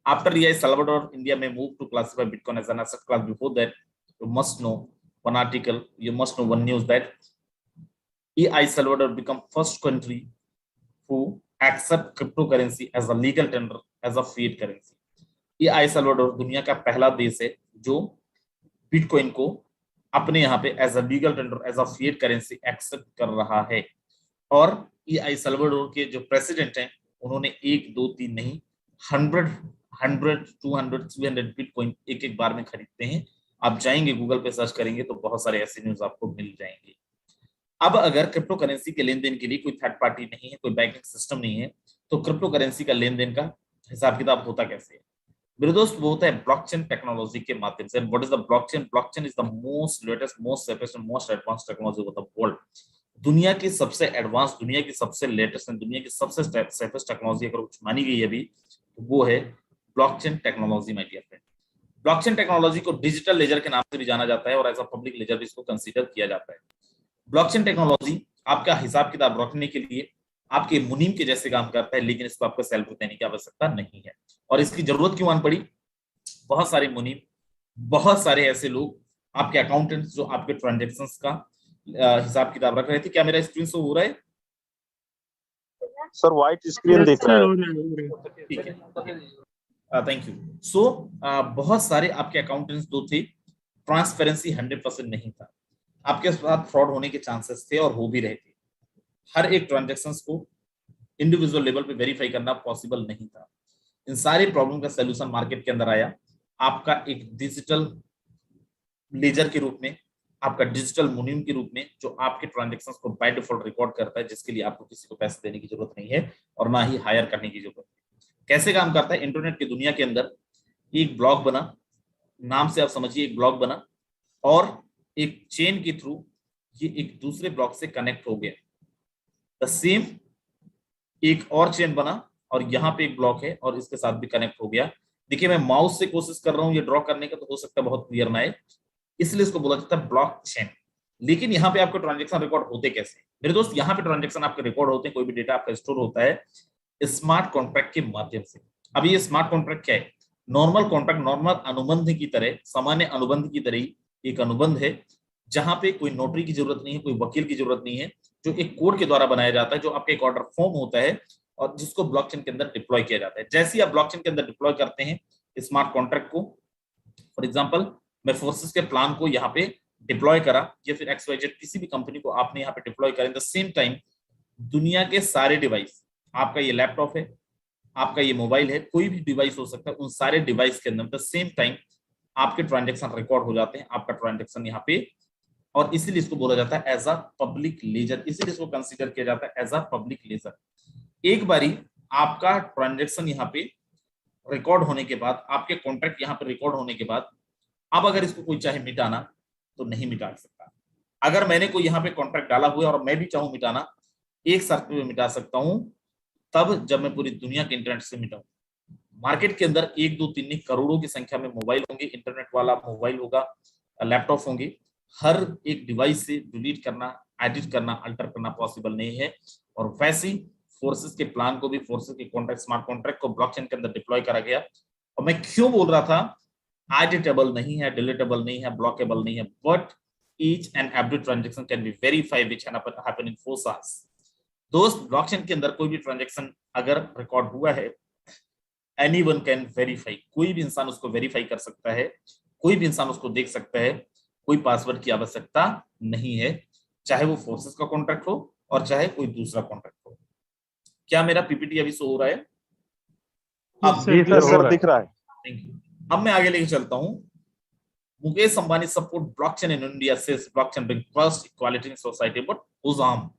आफ्टर एल सल्वाडोर इंडिया में move to classify bitcoin as an asset class, before that you must know one article, you must know one news that El Salvador become first country who accept cryptocurrency as a legal tender as a fiat currency। El Salvador दुनिया का पहला देश है जो bitcoin को अपने यहाँ पे as a legal tender, as a fiat currency accept कर रहा है। और El Salvador के जो प्रेसिडेंट हैं उन्होंने 1 2 3 नहीं 100 200 300 बिटकॉइन एक एक बार में खरीदते हैं। आप जाएंगे गूगल पे सर्च करेंगे तो बहुत सारे ऐसे न्यूज आपको मिल जाएंगे। अब अगर क्रिप्टो करेंसी के लेन देन के लिए कोई थर्ड पार्टी नहीं है, कोई बैंकिंग सिस्टम नहीं है, तो क्रिप्टो करेंसी का लेन देन का हिसाब किताब होता कैसे है? मेरे दोस्त, वो होता है ब्लॉकचेन टेक्नोलॉजी के माध्यम से। What is the blockchain? Blockchain is the most latest, most safest and most advance technology of the world. दुनिया की सबसे एडवांस, दुनिया की सबसे लेटेस्ट एंड दुनिया की सबसे सेफेस्ट टेक्नोलॉजी अगर कुछ मानी गई है अभी तो वो है blockchain technology, my dear friend. Blockchain technology को डिजिटल लेजर के नाम से भी जाना जाता है और एज अ पब्लिक लेजर भी इसको कंसीडर किया जाता है। ब्लॉकचेन टेक्नोलॉजी आपका हिसाब किताब रखने के लिए आपके मुनीम के जैसे काम करता है, लेकिन इसको आपको सैलरी देने की आवश्यकता नहीं है। और इसकी जरूरत क्यों आन पड़ी? बहुत सारे मुनीम, बहुत सारे ऐसे लोग, आपके अकाउंटेंट्स जो आपके ट्रांजेक्शन्स का हिसाब किताब रख रहे थे। क्या मेरा स्क्रीन शो हो रहा है? सर व्हाइट स्क्रीन दिख रहा है। ठीक है, थैंक यू। सो बहुत सारे आपके अकाउंटेंट्स जो थे, ट्रांसपेरेंसी 100% नहीं था, आपके साथ फ्रॉड होने के चांसेस थे और हो भी रहे थे। हर एक ट्रांजेक्शन्स को इंडिविजुअल लेवल पे वेरीफाई करना पॉसिबल नहीं था। इन सारे प्रॉब्लम का सलूशन मार्केट के अंदर आया, आपका एक डिजिटल लेजर के रूप में, आपका डिजिटल मुनीम के रूप में, जो आपके ट्रांजेक्शन्स को बाय डिफॉल्ट रिकॉर्ड करता है, जिसके लिए आपको किसी को पैसे देने की जरूरत नहीं है और ना ही हायर करने की जरूरत है। कैसे काम करता है? इंटरनेट की दुनिया के अंदर एक ब्लॉक बना, नाम से आप समझिए एक ब्लॉक बना, और एक चेन के थ्रू ये एक दूसरे ब्लॉक से कनेक्ट हो गया। द सेम एक और चेन बना और यहाँ पे एक ब्लॉक है और इसके साथ भी कनेक्ट हो गया। देखिए मैं माउस से कोशिश कर रहा हूँ ये ड्रॉ करने का, तो हो सकता है बहुत क्लियर ना आए, इसलिए इसको बोला जाता है ब्लॉक चेन। लेकिन यहाँ पे आपके ट्रांजेक्शन रिकॉर्ड होते कैसे? मेरे दोस्त, यहाँ पे ट्रांजेक्शन आपके रिकॉर्ड होते हैं, कोई भी डेटा आपका स्टोर होता है स्मार्ट कॉन्ट्रैक्ट के माध्यम से। अब ये स्मार्ट कॉन्ट्रैक्ट क्या है? नॉर्मल कॉन्ट्रैक्ट, नॉर्मल अनुबंध की तरह, सामान्य अनुबंध की तरह एक अनुबंध है जहां पे कोई नोटरी की जरूरत नहीं है, कोई वकील की जरूरत नहीं है, जो एक कोड के द्वारा बनाया जाता है, जो आपका एक ऑर्डर फॉर्म होता है और जिसको ब्लॉकचेन के अंदर डिप्लॉय किया जाता है। जैसे ही आप ब्लॉकचेन के अंदर डिप्लॉय करते हैं स्मार्ट कॉन्ट्रैक्ट को, फॉर एग्जांपल मैं फोर्सेस के प्लान को यहाँ पे डिप्लॉय करा, या फिर XYZ किसी भी कंपनी को आपने यहाँ पे डिप्लॉय करें, द सेम टाइम दुनिया के सारे डिवाइस, आपका ये लैपटॉप है, आपका ये मोबाइल है, कोई भी डिवाइस हो सकता है, उन सारे डिवाइस के अंदर द सेम टाइम आपके ट्रांजेक्शन रिकॉर्ड हो जाते हैं, आपका ट्रांजेक्शन यहाँ पे, और इसीलिए इसको बोला जाता है एज अ पब्लिक लेजर, इसीलिए इसको कंसीडर किया जाता है एज अ पब्लिक लेजर। एक बारी आपका ट्रांजेक्शन यहाँ पे रिकॉर्ड होने के बाद, आपके कॉन्ट्रैक्ट यहाँ पे रिकॉर्ड होने के बाद, अब अगर इसको कोई चाहे मिटाना तो नहीं मिटा सकता। अगर मैंने कोई यहाँ पे कॉन्ट्रैक्ट डाला हुआ है और मैं भी चाहूं मिटाना, एक शर्त पे मिटा सकता हूं, तब जब मैं पूरी दुनिया के इंटरनेट से मिटाऊं। मार्केट के अंदर 1 2 3 नहीं करोड़ों की संख्या में मोबाइल होंगे, इंटरनेट वाला मोबाइल होगा, लैपटॉप होंगे। हर एक डिवाइस से डिलीट करना, एडिट करना, अल्टर करना पॉसिबल नहीं है। और वैसे फोर्सेस के प्लान को भी, फोर्सेस के कॉन्ट्रैक्ट, स्मार्ट कॉन्ट्रैक्ट को ब्लॉकचेन के अंदर डिप्लॉय करा गया। और मैं क्यों बोल रहा था एडिटेबल नहीं है, डिलीटेबल नहीं है, ब्लॉकेबल नहीं है, but each and every transaction can be verified which happen in 4 hours. दोस्त, ब्लॉकचेन के अंदर कोई भी ट्रांजेक्शन अगर रिकॉर्ड हुआ है, एनीवन कैन वेरीफाई, कोई भी इंसान उसको वेरीफाई कर सकता है, कोई भी इंसान उसको देख सकता है। कोई पासवर्ड की आवश्यकता नहीं है, चाहे वो फोर्सेस का कॉन्ट्रैक्ट हो और चाहे कोई दूसरा कॉन्ट्रैक्ट हो। क्या मेरा पीपीटी अभी शो हो रहा है? अब जी सर दिख रहा है। Thank you. अब मैं आगे लेके चलता हूं। Mukesh Ambani support blockchain in India, says blockchain bring trust, equality in society. But हुजाम,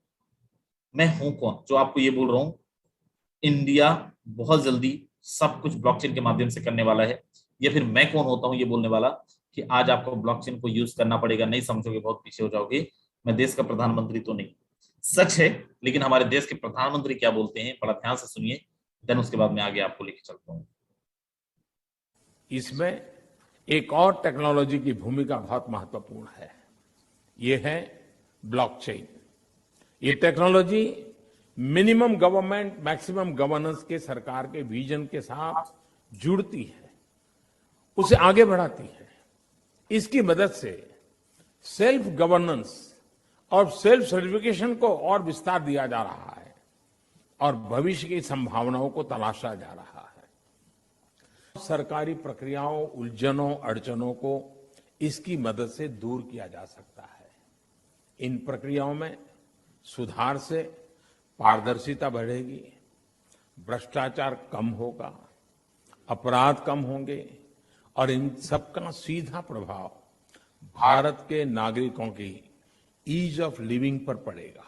मैं हूं कौन जो आपको ये बोल रहा हूं इंडिया बहुत जल्दी सब कुछ ब्लॉकचेन के माध्यम से करने वाला है? या फिर मैं कौन होता हूं ये बोलने वाला कि आज आपको ब्लॉकचेन को यूज करना पड़ेगा? नहीं समझोगे, बहुत पीछे हो जाओगे। मैं देश का प्रधानमंत्री तो नहीं, सच है, लेकिन हमारे देश के प्रधानमंत्री क्या बोलते हैं बड़ा ध्यान से सुनिए, देन उसके बाद मैं आगे आपको लेके चलता हूं। इसमें एक और टेक्नोलॉजी की भूमिका बहुत महत्वपूर्ण है, ये है ब्लॉकचेन। ये technology minimum government maximum governance के सरकार के विजन के साथ जुड़ती है, उसे आगे बढ़ाती है। इसकी मदद से सेल्फ गवर्नेंस और सेल्फ सर्टिफिकेशन को और विस्तार दिया जा रहा है और भविष्य की संभावनाओं को तलाशा जा रहा है। सरकारी प्रक्रियाओं, उलझनों, अड़चनों को इसकी मदद से दूर किया जा सकता है। इन प्रक्रियाओं में सुधार से पारदर्शिता बढ़ेगी, भ्रष्टाचार कम होगा, अपराध कम होंगे और इन सबका सीधा प्रभाव भारत के नागरिकों की ईज ऑफ लिविंग पर पड़ेगा।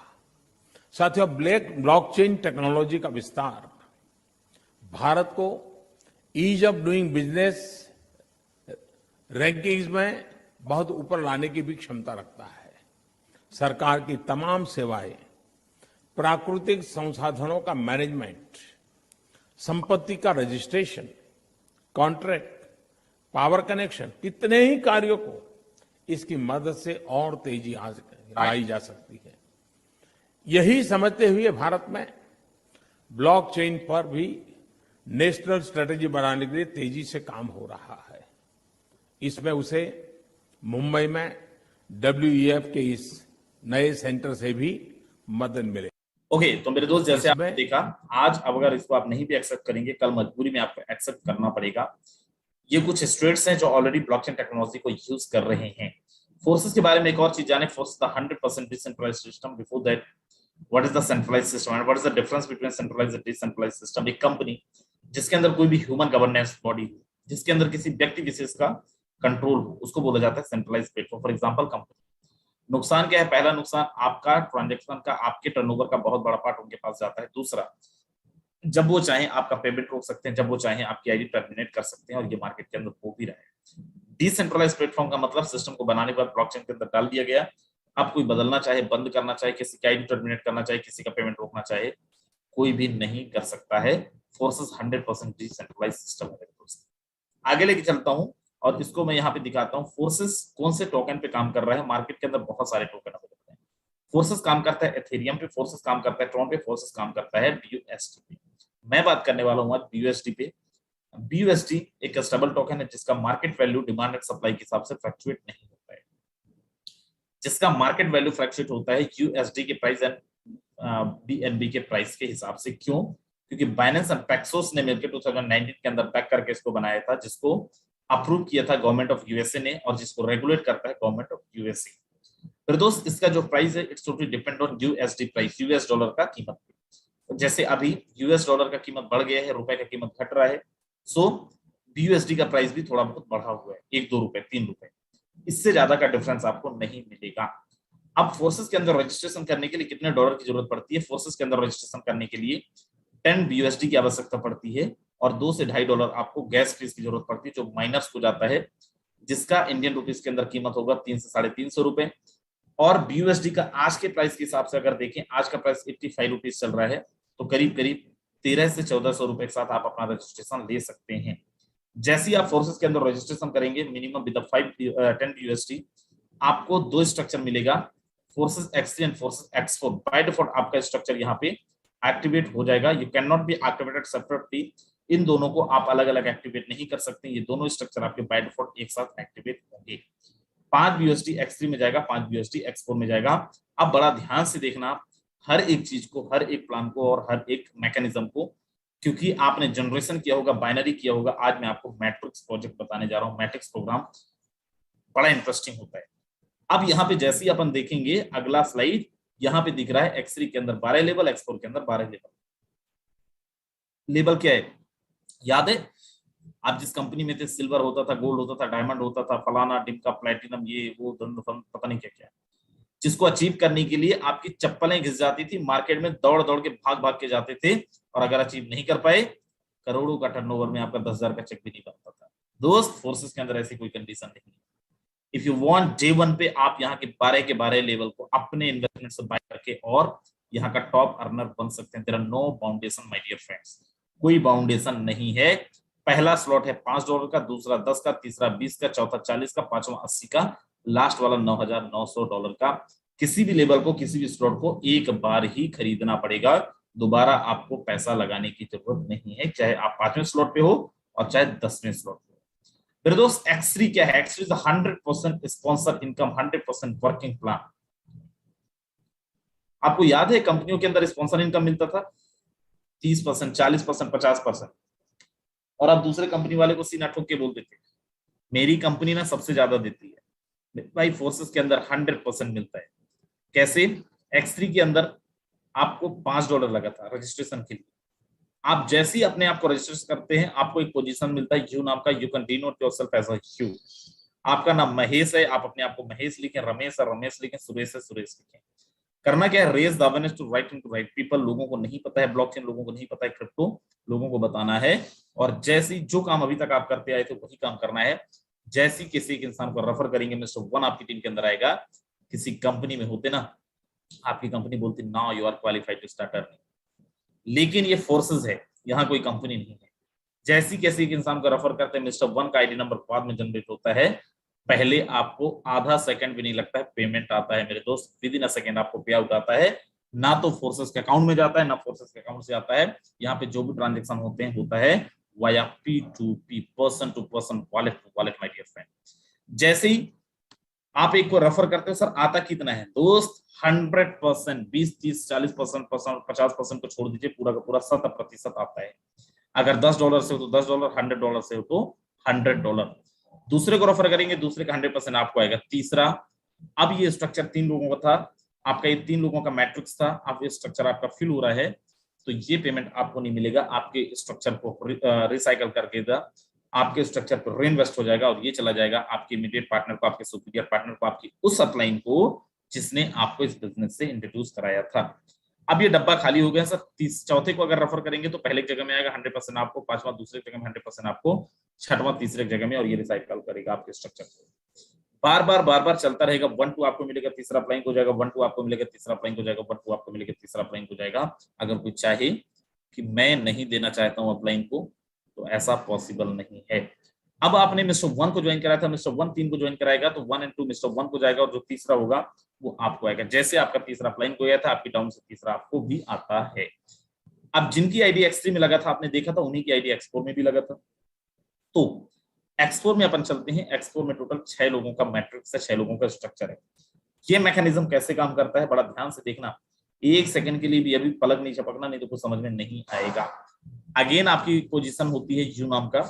साथियों, ब्लॉकचेन टेक्नोलॉजी का विस्तार भारत को ease of doing business rankings में बहुत ऊपर लाने की भी क्षमता रखता है। सरकार की तमाम सेवाएं, प्राकृतिक संसाधनों का मैनेजमेंट, संपत्ति का रजिस्ट्रेशन, कॉन्ट्रैक्ट, पावर कनेक्शन, कितने ही कार्यों को इसकी मदद से और तेजी लाई जा सकती है। यही समझते हुए भारत में ब्लॉकचेन पर भी नेशनल स्ट्रेटेजी बनाने के लिए तेजी से काम हो रहा है। इसमें उसे मुंबई में WEF के इस नए सेंटर से भी मदद मिले। ओके, तो मेरे दोस्त, जैसे आपने देखा, आज अगर इसको आप नहीं भी एक्सेप्ट करेंगे, कल मजबूरी में आपको एक्सेप्ट करना पड़ेगा। ये कुछ स्टेट्स हैं जो ऑलरेडी ब्लॉकचेन टेक्नोलॉजी को यूज कर रहे हैं। फोर्सेस के बारे में एक और चीज जाने, force the 100% decentralised system. Before that, what is the centralised system and what is the difference between centralised and decentralised system? एक कंपनी जिसके अंदर कोई भी ह्यूमन गवर्नेंस बॉडी हो, जिसके अंदर किसी व्यक्ति विशेष का कंट्रोल हो, उसको बोला जाता है centralised platform. For example company. नुकसान क्या है? पहला नुकसान, आपका ट्रांजैक्शन का, आपके टर्नओवर का बहुत बड़ा पार्ट उनके पास जाता है। दूसरा, जब वो चाहें आपका पेमेंट रोक सकते हैं, जब वो चाहें आपकी आईडी टर्मिनेट कर सकते हैं, और ये मार्केट के अंदर हो भी रहा है। डिसेंट्रलाइज्ड प्लेटफॉर्म का मतलब सिस्टम को बनाने के बाद ब्लॉकचेन के अंदर डाल दिया गया, अब कोई बदलना चाहे, बंद करना चाहे, किसी की आईडी टर्मिनेट करना चाहे, किसी का पेमेंट रोकना चाहे, कोई भी नहीं कर सकता है। फोर्सेस 100% डिसेंट्रलाइज्ड सिस्टम है। आगे लेके चलता हूं और इसको मैं यहाँ पे दिखाता हूँ। फोर्सेस कौन से टोकन पे काम कर रहा है? मार्केट के अंदर बहुत सारे टोकन अवेलेबल हैं। फोर्सेस काम करता है एथेरियम पे, फोर्सेस काम करता है ट्रॉन पे, फोर्सेस काम करता है BUSD पे। मैं बात करने वाला हूँ आज BUSD पे। BUSD एक स्टेबल टोकन है जिसका market value demand and supply के हिसाब से फ्लक्चुएट नहीं होता है। जिसका मार्केट वैल्यू फ्लक्चुएट होता है USD के प्राइस एंड BNB के प्राइस के हिसाब से। क्यों? क्योंकि बाइनेंस एंड पैक्सोस ने मिलकर 2019 के अंदर पैक करके इसको बनाया था, जिसको अप्रूव किया था गवर्नमेंट ऑफ यूएसए ने, और जिसको रेगुलेट करता है गवर्नमेंट ऑफ यूएसए। फिर दोस्त, इसका जो प्राइस है it's totally depend on USD price, US dollar का कीमत। जैसे अभी यूएस डॉलर का कीमत बढ़ गया है, रुपए का कीमत घट रहा है, सो BUSD का प्राइस भी थोड़ा बहुत बढ़ा हुआ है, 1-2 रुपए, 3 रुपए, इससे ज्यादा का डिफरेंस आपको नहीं मिलेगा। अब फोर्सेस के अंदर रजिस्ट्रेशन करने के लिए कितने डॉलर की जरूरत पड़ती है? फोर्सेस के अंदर रजिस्ट्रेशन करने के लिए 10 BUSD की आवश्यकता पड़ती है, और $2 से $2.5 आपको गैस फीस की जरूरत पड़ती है, जो माइनर्स को जाता है, जिसका इंडियन रुपीस के अंदर कीमत होगा 300 से 350 रुपए। और BUSD का आज के प्राइस के हिसाब से अगर देखें, आज का प्राइस 85 रुपीस चल रहा है, तो करीब करीब 13 से 1400 रुपए के साथ आप अपना रजिस्ट्रेशन ले सकते हैं। जैसे ही आप फोर्सेस के अंदर रजिस्ट्रेशन करेंगे मिनिमम विद 10 USD, आपको दो स्ट्रक्चर मिलेगा, forces X3 and forces X4। By default आपका स्ट्रक्चर यहाँ पे एक्टिवेट हो जाएगा। You can not be activated separately. इन दोनों को आप अलग अलग एक्टिवेट नहीं कर सकते, ये दोनों स्ट्रक्चर आपके बाय डिफॉल्ट एक साथ एक्टिवेट होंगे। 5 USD X3 में जाएगा, 5 USD X4 में जाएगा। अब बड़ा ध्यान से देखना हर एक चीज को, हर एक प्लान को और हर एक मैकेनिज्म को, क्योंकि आपने जनरेशन किया होगा, बाइनरी किया होगा। आज मैं आपको मैट्रिक्स प्रोजेक्ट बताने जा रहा हूं। मैट्रिक्स प्रोग्राम बड़ा इंटरेस्टिंग होता है। अब यहाँ पे जैसे ही अपन देखेंगे अगला स्लाइड, यहाँ पे दिख रहा है X3 के अंदर 12 लेवल, X4 के अंदर 12 लेवल। लेवल क्या है याद है? आप जिस कंपनी में थे सिल्वर होता था, गोल्ड होता था, डायमंड होता था, फलाना डिमका, प्लेटिनम, ये वो पता नहीं क्या क्या, जिसको अचीव करने के लिए आपकी चप्पलें घिस जाती थी, मार्केट में दौड़ दौड़ के भाग भाग के जाते थे, और अगर अचीव नहीं कर पाए करोड़ों का टर्नओवर में आपका 10,000 का चेक भी नहीं बनता था। दोस्त फोर्सेस के अंदर ऐसी कोई कंडीशन नहीं है। इफ यू वांट डे 1 पे आप यहाँ के 12 के 12 लेवल को अपने इन्वेस्टमेंट से बाय करके और यहाँ का टॉप अर्नर बन सकते हैं। There are no boundation my dear friends, कोई बाउंडेशन नहीं है। पहला स्लॉट है $5 का, दूसरा 10 का, तीसरा 20 का, चौथा 40 का, पांचवा 80 का, लास्ट वाला $9,900 का। किसी भी लेवल को, किसी भी स्लॉट को एक बार ही खरीदना पड़ेगा, दोबारा आपको पैसा लगाने की जरूरत नहीं है, चाहे आप 5वें स्लॉट पे हो और चाहे 10वें स्लॉट पे हो। मेरे दोस्त X3 क्या है? X3 is 100% sponsor income, 100% working plan. आपको याद है कंपनियों के अंदर स्पॉन्सर इनकम मिलता था 30%, 40%, 50%, और आप दूसरे कंपनी वाले को सीना ठोक के बोल देते मेरी कंपनी ना सबसे ज्यादा देती है। भाई फोर्सेस के अंदर 100% मिलता है। कैसे? X3 के अंदर आपको $5 लगा था रजिस्ट्रेशन के लिए। आप जैसे ही अपने आप को रजिस्टर करते हैं आपको एक पोजीशन मिलता है यू नाम का। You can denote yourself as a U. आपका नाम महेश है, आप अपने आप को महेश लिखें, रमेश है रमेश लिखें, सुरेश है सुरेश लिखें। करना क्या है? Raise the awareness to right to right people. लोगों को नहीं पता है ब्लॉकचेन, लोगों को नहीं पता है क्रिप्टो, लोगों को बताना है। और जैसी जो काम अभी तक आप करते आए थे वही काम करना है। जैसी किसी एक इंसान को रेफर करेंगे, मिस्टर 1 आपकी टीम के अंदर आएगा। किसी कंपनी में होते ना, आपकी कंपनी बोलती now you are qualified to start earning, लेकिन ये फोर्सेस है, यहाँ कोई कंपनी नहीं है। जैसी किसी एक इंसान को रेफर करते हैं, मिस्टर 1 का आईडी नंबर बाद में जनरेट होता है। पहले आपको आधा सेकंड भी नहीं लगता है, पेमेंट आता है मेरे दोस्त। विद इन अ सेकंड आपको पे आउट आता है। ना तो फोर्सेस के अकाउंट में जाता है, ना फोर्सेस के अकाउंट से आता है। यहाँ पे जो भी ट्रांजेक्शन होते हैं होता है via P2P, person to person, wallet to wallet my dear friend. जैसे ही आप एक को रेफर करते हो, सर आता कितना है दोस्त? 100%, 20, 30, 40%, 50% को छोड़ दीजिए, पूरा का पूरा 100% आता है। अगर $10 से हो तो $10, $100 से हो तो $100। दूसरे को रेफर करेंगे, दूसरे का 100% आपको आएगा। तीसरा, अब ये स्ट्रक्चर 3 लोगों का था, आपका ये 3 लोगों का मैट्रिक्स था। अब ये स्ट्रक्चर आपका फिल हो रहा है तो ये पेमेंट आपको नहीं मिलेगा, आपके स्ट्रक्चर को रिसाइकल करके आपके स्ट्रक्चर पर रीइन्वेस्ट हो जाएगा और ये चला जाएगा आपके इमीडिएट पार्टनर को, आपके सुपीरियर पार्टनर को, आपकी उस अपलाइन को जिसने आपको इस बिजनेस से इंट्रोड्यूस कराया था। अब ये डब्बा खाली हो गया सर। चौथे को अगर रेफर करेंगे तो पहले जगह में आएगा 100% आपको, पांचवा दूसरे जगह में 100% आपको, छठवां तीसरे जगह में, और ये रिसाइकल करेगा आपके स्ट्रक्चर को। बार बार चलता रहेगा। 1 2 आपको मिलेगा, तीसरा अप्लाइंग हो जाएगा, 1 2 आपको मिलेगा, तीसरा अप्लाइंग हो जाएगा, 1 2 आपको मिलेगा, तीसरा अप्लाइंग हो जाएगा। अगर कोई चाहे कि मैं नहीं देना चाहता हूं अप्लाइंग को तो ऐसा पॉसिबल नहीं है। अब आपने मिस्टर 1 को ज्वाइन कराया था, मिस्टर 1 3 को ज्वाइन कराएगा तो 1 और 2 मिस्टर 1 को जाएगा और जो तीसरा होगा वो आपको आएगा। जैसे आपका तीसरा अप्लाइंग को गया था, आपकी डाउन से तीसरा आपको भी आता है। अब जिनकी आईडी X3 में लगा था आपने देखा था, उन्हीं की आईडी X4 में भी लगा था। तो X4 में अपन चलते हैं। X4 में टोटल 6 लोगों का मैट्रिक्स है, 6 लोगों का स्ट्रक्चर है। ये मैकेनिज्म कैसे काम करता है बड़ा ध्यान से देखना, एक सेकंड के लिए भी अभी पलक नहीं झपकना, नहीं तो कुछ समझ में नहीं आएगा। अगेन आपकी पोजीशन होती है यू नाम का।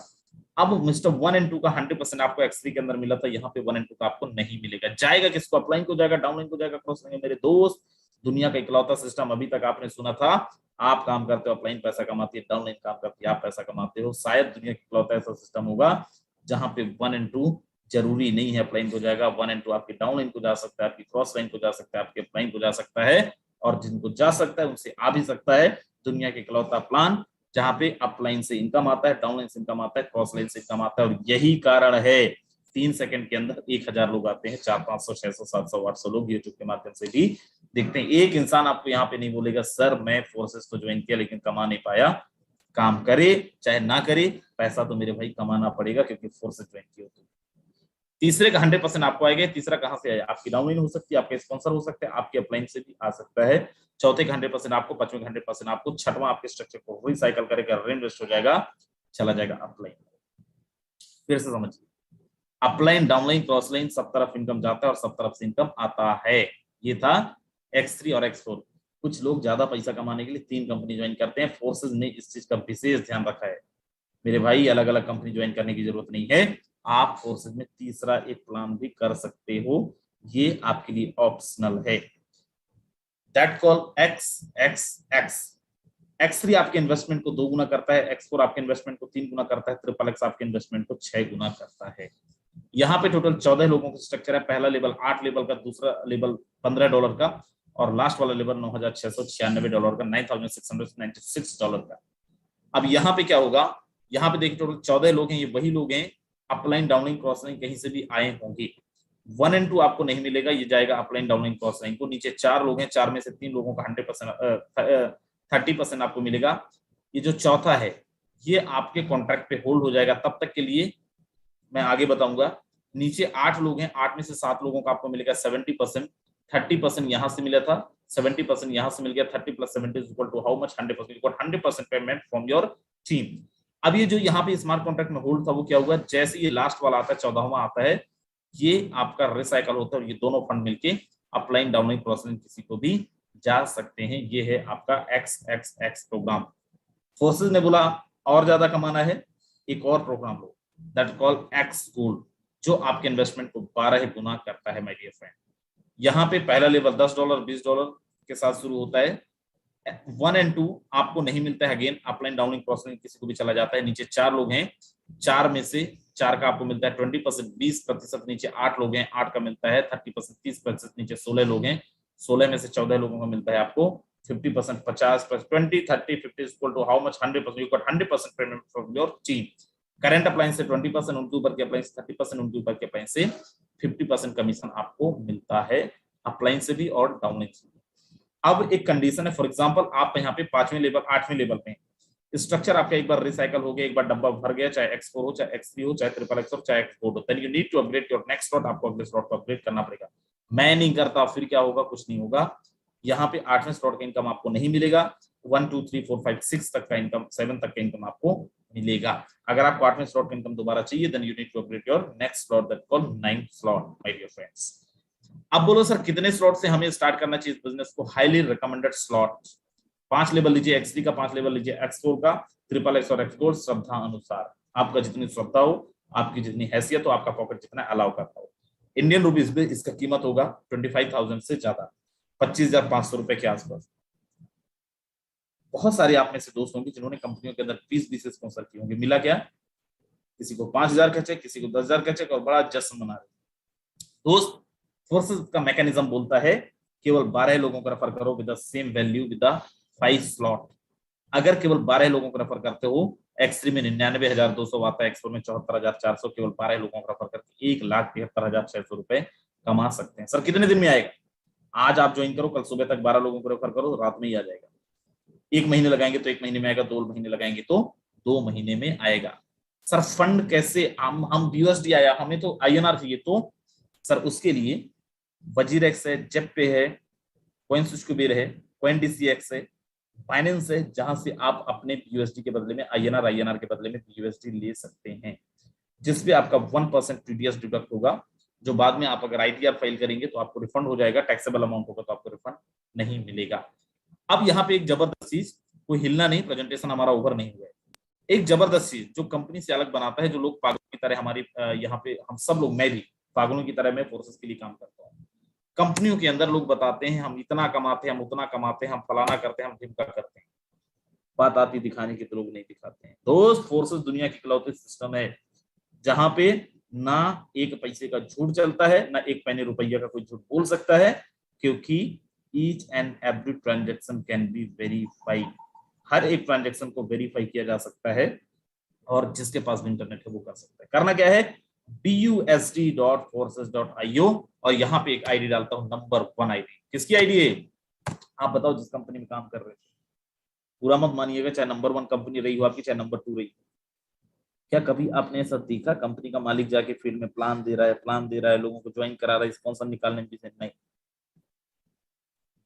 अब मिस्टर 1 और 2 का 100% आपको X3 के अंदर मिला था, यहाँ पे 1 और 2 का आपको नहीं मिलेगा। जाएगा किसको? अपलाइन को जाएगा, डाउनलाइन को जाएगा, क्रॉस लाइन। मेरे दोस्त दुनिया का इकलौता सिस्टम अभी तक आपने सुना था, आप काम करते हो अपलाइन पैसा कमाती है, डाउनलाइन काम करती है आप पैसा कमाते हो। शायद दुनिया का इकलौता ऐसा सिस्टम होगा जहां पे 1 और 2 जरूरी नहीं है अपलाइन को जाएगा। 1 और 2 आपकी डाउनलाइन को जा सकता है, आपकी क्रॉस लाइन को जा सकता है, आपके अपलाइन को जा सकता है, और जिनको जा सकता है उनसे आ भी सकता है। दुनिया के इकलौता प्लान जहां पे अपलाइन से इनकम आता है, डाउनलाइन से इनकम आता है, क्रॉस लाइन से इनकम आता है। और यही कारण है 3 सेकंड के अंदर 1000 लोग आते हैं, 400, 500, 600, 700, 800 लोग यूट्यूब के माध्यम से भी देखते हैं, एक इंसान आपको यहाँ पे नहीं बोलेगा सर मैं फोर्सेस तो ज्वाइन किया लेकिन कमा नहीं पाया। काम करे चाहे ना करे, पैसा तो मेरे भाई कमाना पड़ेगा क्योंकि फोर्सेस ज्वाइन किया। तो तीसरे का 100% आपको आएगा। तीसरा कहां से आया? आपकी डाउनलाइन हो सकती है, आपके स्पॉन्सर हो सकते हैं, आपके अपलाइन से भी आ सकता है। चौथे का 100% आपको, पांचवें का 100% आपको, छठवां आपके स्ट्रक्चर को रिसाइकल करेगा, रेइन्वेस्ट हो जाएगा, चला जाएगा अपलाइन। फिर से समझिए, अपलाइन, डाउनलाइन, क्रॉसलाइन, सब तरफ इनकम जाता है और सब तरफ से इनकम आता है। ये था X3 और X4। कुछ लोग ज्यादा पैसा कमाने के लिए 3 कंपनी ज्वाइन करते हैं। फोर्सेस ने इस चीज का विशेष ध्यान रखा है। मेरे भाई अलग अलग कंपनी ज्वाइन करने की जरूरत नहीं है, आप फोर्सेस में तीसरा एक प्लान भी कर सकते हो, ये आपके लिए ऑप्शनल है। That call XXX। X3 आपके इन्वेस्टमेंट को 2 गुना करता है, X4 आपके इन्वेस्टमेंट को 3 गुना करता है, XXX आपके इन्वेस्टमेंट को 6 गुना करता है। यहाँ पे टोटल 14 लोगों का स्ट्रक्चर है। पहला लेवल 8 लेवल का, दूसरा लेवल $15 का, और लास्ट वाला लेवल $9,696 का, $9,696 का। अब यहाँ पे क्या होगा? यहाँ पे देखिए टोटल 14 लोग हैं, ये वही लोग हैं अपलाइन, डाउनलाइन, क्रॉसलाइन कहीं से भी आए होंगे। 1 और 2 आपको नहीं मिलेगा, ये जाएगा अपलाइन, डाउनलाइन, क्रॉसलाइन को। नीचे 4 लोग हैं, 4 में से 3 लोगों का 30% आपको मिलेगा। ये जो चौथा है ये आपके कॉन्ट्रैक्ट पे होल्ड हो जाएगा तब तक के लिए, मैं आगे बताऊंगा। नीचे 8 लोग हैं, 8 में से 7 लोगों का आपको मिलेगा 70%। 30% यहां से मिला था, 70% यहां से मिल गया। 30 + 70 is equal to how much? 100%। You got 100% payment from your team. अब ये जो यहाँ पे स्मार्ट कॉन्ट्रैक्ट में होल्ड था वो क्या हुआ? जैसे ये लास्ट वाला आता है, 14वां आता है, ये आपका रिसाइकल होता है और ये दोनों फंड मिलके अपलाइन, डाउनलाइन, क्रॉसलाइन किसी को भी जा सकते हैं। ये है आपका XXX प्रोग्राम। फोर्सेस ने बोला और ज्यादा कमाना है, एक और प्रोग्राम लो, दैट कॉल X गोल्ड, जो आपके इन्वेस्टमेंट को 12 गुना करता है माय डियर फ्रेंड। यहाँ पे पहला लेवल $10, $20 के साथ शुरू होता है। 1 और 2 आपको नहीं मिलता है, अगेन अपलाइन, डाउनलाइन, क्रॉसलाइन किसी को भी चला जाता है। नीचे 4 लोग हैं, 4 में से 4 का आपको मिलता है 20%, 20%। नीचे 8 लोग हैं, 8 का मिलता है 30%, 30%। नीचे 16 लोग हैं, 16 में से 14 लोगों का मिलता है आपको 50%, 50 + 20, 30, 50 is equal to how much? 100%। You got 100% payment from your team. Current appliance से 20%, उनके ऊपर के अप्लायंस 30%, उनके ऊपर के अप्लायंस से 50% कमीशन आपको मिलता है, अप्लायंस से भी और डाउनलाइन से भी। अब एक कंडीशन है, फॉर एग्जांपल आप यहाँ पे 5वें लेवल, 8वें लेवल पे, स्ट्रक्चर आपका एक बार रिसाइकल हो गया, एक बार डब्बा भर गया, चाहे X4 हो, चाहे X3 हो, चाहे XXX हो, चाहे X4 हो, then you need to upgrade your next slot. आपको अगले स्लॉट को अपग्रेड करना पड़ेगा। मैं नहीं करता, फिर क्या होगा? कुछ नहीं होगा। यहाँ पे 8वें स्लॉट का इनकम आपको नहीं मिलेगा। 1 2 3 4 5 6 तक का इनकम, 7 तक का इनकम आपको मिलेगा। अगर आपको 8वें स्लॉट का इनकम दोबारा चाहिए, then you need to upgrade your next slot, that called 9th slot my dear friends. अब बोलो सर कितने स्लॉट से हमें स्टार्ट करना चाहिए इस बिजनेस को? हाईली रिकमेंडेड स्लॉट 5 लेवल लीजिए, X3 का 5 लेवल लीजिए, X4 का, XXX और X4 श्रद्धा अनुसार। आपका जितनी श्रद्धा हो, आपकी जितनी हैसियत हो, आपका पॉकेट जितना अलाउ करता हो। इंडियन रुपीज में इसका कीमत होगा 25,000 से ज्यादा, 25,500 रुपए के आसपास। बहुत सारे आप में से दोस्त होंगे जिन्होंने कंपनियों के अंदर 20 स्पॉन्सर किए होंगे। मिला क्या? किसी को 5,000 का चेक, किसी को 10,000 का चेक, और बड़ा जश्न मना रहे दोस्त। फोर्सेस का मैकेनिज्म बोलता है केवल 12 लोगों को रेफर करो with the same value with the 5 slot. अगर केवल 12 लोगों को रेफर करते हो, X3 में 99,200 आता है, X4 में 74,400, केवल 12 लोगों को रेफर करके 1,73,600 रुपए कमा सकते हैं। सर कितने दिन में आएगा? आज आप ज्वाइन करो, कल सुबह तक 12 लोगों को रेफर करो, रात में ही आ जाएगा। 1 महीने लगाएंगे तो 1 महीने में आएगा, 2 महीने लगाएंगे तो 2 महीने में आएगा। सर फंड कैसे? हम USD आया, हमें तो INR चाहिए, तो सर उसके लिए वजीरेक्स है, जेपे है, कॉइनस्विचकुबेर है, CoinDCX है, फाइनेंस है, जहां से आप अपने USD के बदले में INR के बदले में USD ले सकते हैं, जिसपे आपका 1% TDS डिडक्ट होगा, जो बाद में आप अगर ITR फाइल करेंगे तो आपको रिफंड हो जाएगा। टैक्सेबल अमाउंट होगा तो आपको रिफंड नहीं मिलेगा। अब यहाँ पे एक जबरदस्त चीज, कोई हिलना नहीं, प्रेजेंटेशन हमारा ओवर नहीं हुआ है। एक जबरदस्त चीज जो कंपनी से अलग बनाता है, जो लोग पागलों की तरह हमारी यहाँ पे हम सब लोग, मैं भी पागलों की तरह मैं फोर्सेस के लिए काम करता हूँ। कंपनियों के अंदर लोग बताते हैं हम इतना कमाते हैं, हम उतना कमाते हैं, हम फलाना करते हैं, हम ढिमका करते हैं। बात आती दिखाने की तो लोग नहीं दिखाते हैं। दोस्त फोर्सेस दुनिया की इकलौती सिस्टम है जहां पे ना एक पैसे का झूठ चलता है, ना एक पैने रुपया का कोई झूठ बोल सकता है, क्योंकि each and every transaction can be verified. हर एक ट्रांजेक्शन को वेरीफाई किया जा सकता है, और जिसके पास भी इंटरनेट है वो कर सकता है। करना क्या है? busd.forces.io और यहाँ पे एक आईडी डालता हूँ, नंबर 1 आईडी। किसकी आईडी है? आप बताओ, जिस कंपनी में काम कर रहे थे। पूरा मत मानिएगा, चाहे नंबर 1 कंपनी रही हो आपकी, चाहे नंबर 2 रही हो। क्या कभी आपने ऐसा देखा कंपनी का मालिक जाके फील्ड में प्लान दे रहा है, लोगों को ज्वाइन करा रहा है, स्पॉन्सर निकालने में बिजी? नहीं,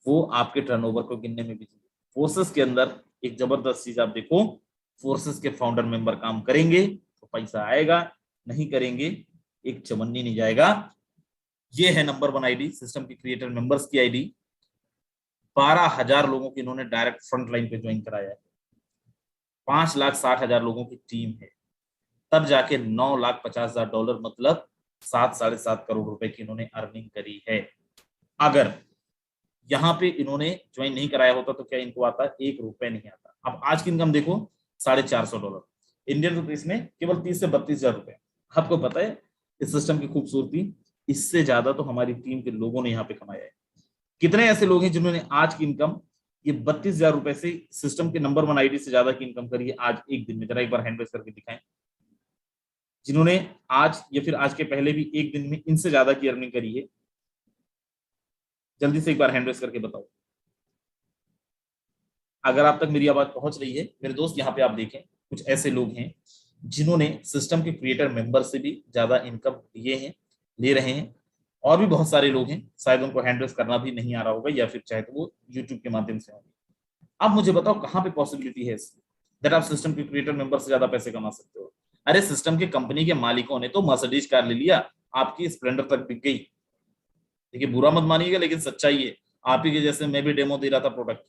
वो आपके टर्नओवर को गिनने में बिजी। फोर्सेस के अंदर एक जबरदस्त चीज आप देखो, फोर्सेस के फाउंडर मेंबर काम करेंगे तो पैसा आएगा, नहीं करेंगे एक चवन्नी नहीं जाएगा। ये है नंबर 1 आईडी, सिस्टम के क्रिएटर मेंबर्स की आईडी। 12,000 लोगों को इन्होंने डायरेक्ट फ्रंट लाइन पे ज्वाइन कराया है। 5,60,000 लोगों की टीम है, तब जाके $9,50,000 मतलब 7-7.5 करोड़ रुपए की इन्होंने अर्निंग करी है। अगर यहाँ पे इन्होंने ज्वाइन नहीं कराया होता तो क्या इनको आता? 1 रुपए नहीं आता। अब आज की इनकम देखो, $450 इंडियन रुपीस में, केवल 30 से 32,000 रुपए। आपको पता है इस सिस्टम की खूबसूरती, इससे ज्यादा तो हमारी टीम के लोगों ने यहाँ पे कमाया है। कितने ऐसे लोग हैं जिन्होंने आज की इनकम ये 32,000 रुपए से सिस्टम के नंबर 1 आईडी से ज्यादा की इनकम करी है आज एक दिन में? जरा एक बार हैंड रेज करके दिखाएं, जिन्होंने आज या फिर आज के पहले भी एक दिन में इनसे ज्यादा की अर्निंग करी है। जल्दी से एक बार हैंड रेज करके बताओ। अगर आप तक मेरी आवाज पहुंच रही है मेरे दोस्त, यहाँ पे आप देखें कुछ ऐसे लोग हैं जिन्होंने सिस्टम के क्रिएटर मेंबर से भी ज्यादा इनकम ले रहे हैं। और भी बहुत सारे लोग हैं, शायद उनको हैंड रेज करना भी नहीं आ रहा होगा, या फिर चाहे तो वो यूट्यूब के माध्यम से होंगे। अब मुझे बताओ कहाँ पे पॉसिबिलिटी है दैट आप सिस्टम के क्रिएटर मेंबर से ज्यादा पैसे कमा सकते हो? अरे सिस्टम के कंपनी के मालिकों ने तो मर्सिडीज कार ले लिया, आपकी स्प्लेंडर तक बिक गई। देखिए बुरा मत मानिएगा, लेकिन सच्चाई है। आप ही के जैसे मैं भी डेमो दे रहा था प्रोडक्ट,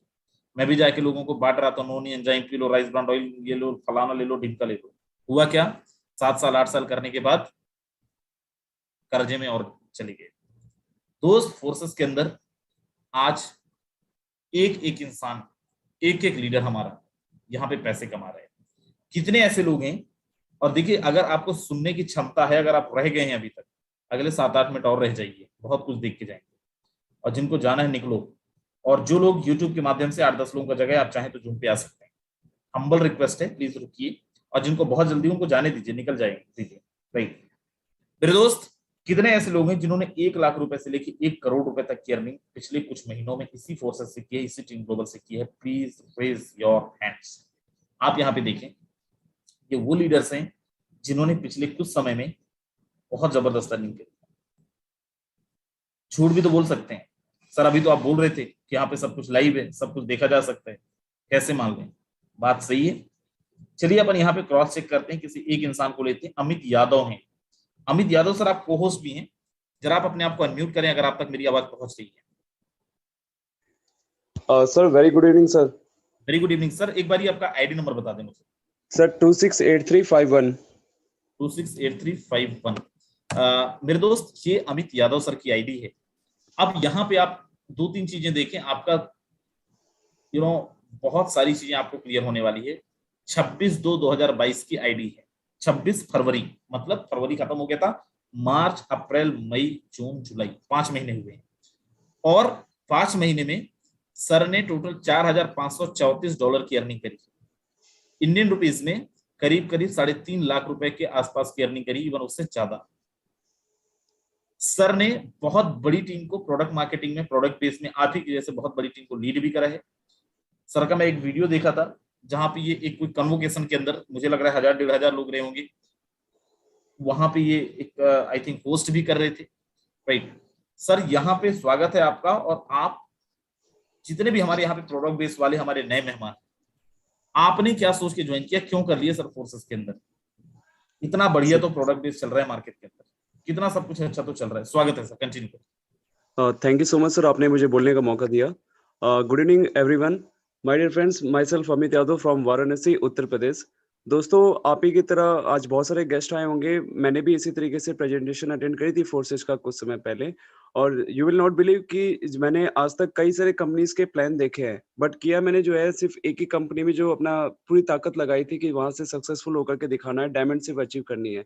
मैं भी जाके लोगों को बांट रहा था, नोनी enzyme P low, rice brand oil ये लो, फलाना ले लो, ढिमका ले लो। हुआ क्या? 7 साल 8 साल करने के बाद कर्जे में और चले गए। दोस्त, फोर्सेस के अंदर आज एक एक इंसान, एक एक लीडर हमारा यहाँ पे पैसे कमा रहे हैं। कितने ऐसे लोग हैं? और देखिए, अगर आपको सुनने की क्षमता है, अगर आप रह गए हैं अभी तक, अगले 7-8 मिनट और रह जाइए, बहुत कुछ देख के जाएंगे। और जिनको जाना है निकलो। और जो लोग यूट्यूब के माध्यम से 8-10 लोगों का जगह आप चाहें तो जूम पे आ सकते हैं। हम्बल रिक्वेस्ट है, प्लीज रुकिए। और जिनको बहुत जल्दी उनको जाने दीजिए, निकल जाएंगे, दीजिए। राइट मेरे दोस्त, कितने ऐसे लोग हैं जिन्होंने 1 लाख रुपए से लेकर 1 करोड़ रुपए तक की अर्निंग पिछले कुछ महीनों में इसी फोर्सेस से की है, इसी टीम ग्लोबल से की है? Please raise your hands. आप यहाँ पे देखें, ये वो लीडर्स हैं जिन्होंने पिछले कुछ समय में बहुत जबरदस्त अर्निंग की। झूठ भी तो बोल सकते हैं सर, अभी तो आप बोल रहे थे कि यहाँ पे सब कुछ लाइव है, सब कुछ देखा जा सकता है, कैसे मान लें? बात सही है। चलिए अपन यहाँ पे क्रॉस चेक करते हैं, किसी एक इंसान को लेते हैं। अमित यादव हैं। अमित यादव सर, आप को होस्ट भी हैं, जरा आप अपने आप को अनम्यूट करें अगर आप तक मेरी आवाज पहुंच रही है। Sir very good evening sir. Very good evening sir. एक बार आपका आईडी नंबर बता दें मुझे। सर 268351। 268351। मेरे दोस्त, ये अमित यादव सर की आईडी है। अब यहाँ पे आप 2-3 चीजें देखें, आपका बहुत सारी चीजें आपको क्लियर होने वाली है। 26/2/2022 की आईडी है। 26 फरवरी, मतलब फरवरी खत्म हो गया था, मार्च अप्रैल मई जून जुलाई 5 महीने हुए हैं। और 5 महीने में सर ने टोटल $4,534 की अर्निंग करी। इंडियन रुपीस में करीब 3.5 लाख रुपए के आसपास की अर्निंग करी, इवन उससे ज्यादा। सर ने बहुत बड़ी टीम को प्रोडक्ट मार्केटिंग में, प्रोडक्ट बेस में, आप ही की जैसे बहुत बड़ी टीम को लीड भी करा है। सर का मैं एक वीडियो देखा था जहां पे ये एक कोई कन्वोकेशन के अंदर, मुझे लग रहा है 1,000-1,500 लोग रहे होंगे, वहां पे ये एक आई थिंक होस्ट भी कर रहे थे। राइट सर, यहाँ पे स्वागत है आपका। और आप जितने भी हमारे यहाँ पे प्रोडक्ट बेस वाले हमारे नए मेहमान, आपने क्या सोच के ज्वाइन किया, क्यों कर लिए सर फोर्सेस के अंदर? इतना बढ़िया तो प्रोडक्ट बेस चल रहा है मार्केट के अंदर, कितना सब कुछ अच्छा तो चल रहा है। स्वागत है सर, कंटिन्यू करें। Thank you so much sir, आपने मुझे बोलने का मौका दिया। Good evening everyone, my dear friends, my self Amit Yadav from Varanasi, Uttar Pradesh. दोस्तों, आप ही की तरह आज बहुत सारे गेस्ट आए होंगे। मैंने भी इसी तरीके से प्रेजेंटेशन अटेंड करी थी फोर्सेस का कुछ समय पहले। और यू विल नॉट बिलीव कि मैंने आज तक कई सारे कंपनीज के प्लान देखे हैं, बट किया मैंने जो है सिर्फ एक ही कंपनी में जो अपना पूरी ताकत लगाई थी कि वहां से सक्सेसफुल होकर के दिखाना है, डायमंड सिर्फ अचीव करनी है।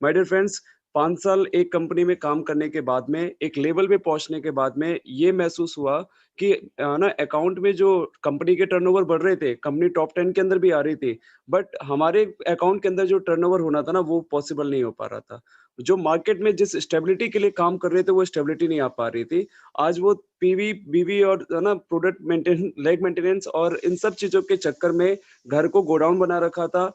माय डियर फ्रेंड्स, 5 साल एक कंपनी में काम करने के बाद में, एक लेवल पे पहुंचने के बाद में ये महसूस हुआ कि ना अकाउंट में जो कंपनी के टर्नओवर बढ़ रहे थे, कंपनी टॉप 10 के अंदर भी आ रही थी, बट हमारे अकाउंट के अंदर जो टर्नओवर होना था ना, वो पॉसिबल नहीं हो पा रहा था। जो मार्केट में जिस स्टेबिलिटी के लिए काम कर रहे थे वो स्टेबिलिटी नहीं आ पा रही थी। आज वो पीवी, बीवी और है ना प्रोडक्ट लेग मेंटेनेंस और इन सब चीज़ों के चक्कर में घर को गोडाउन बना रखा था।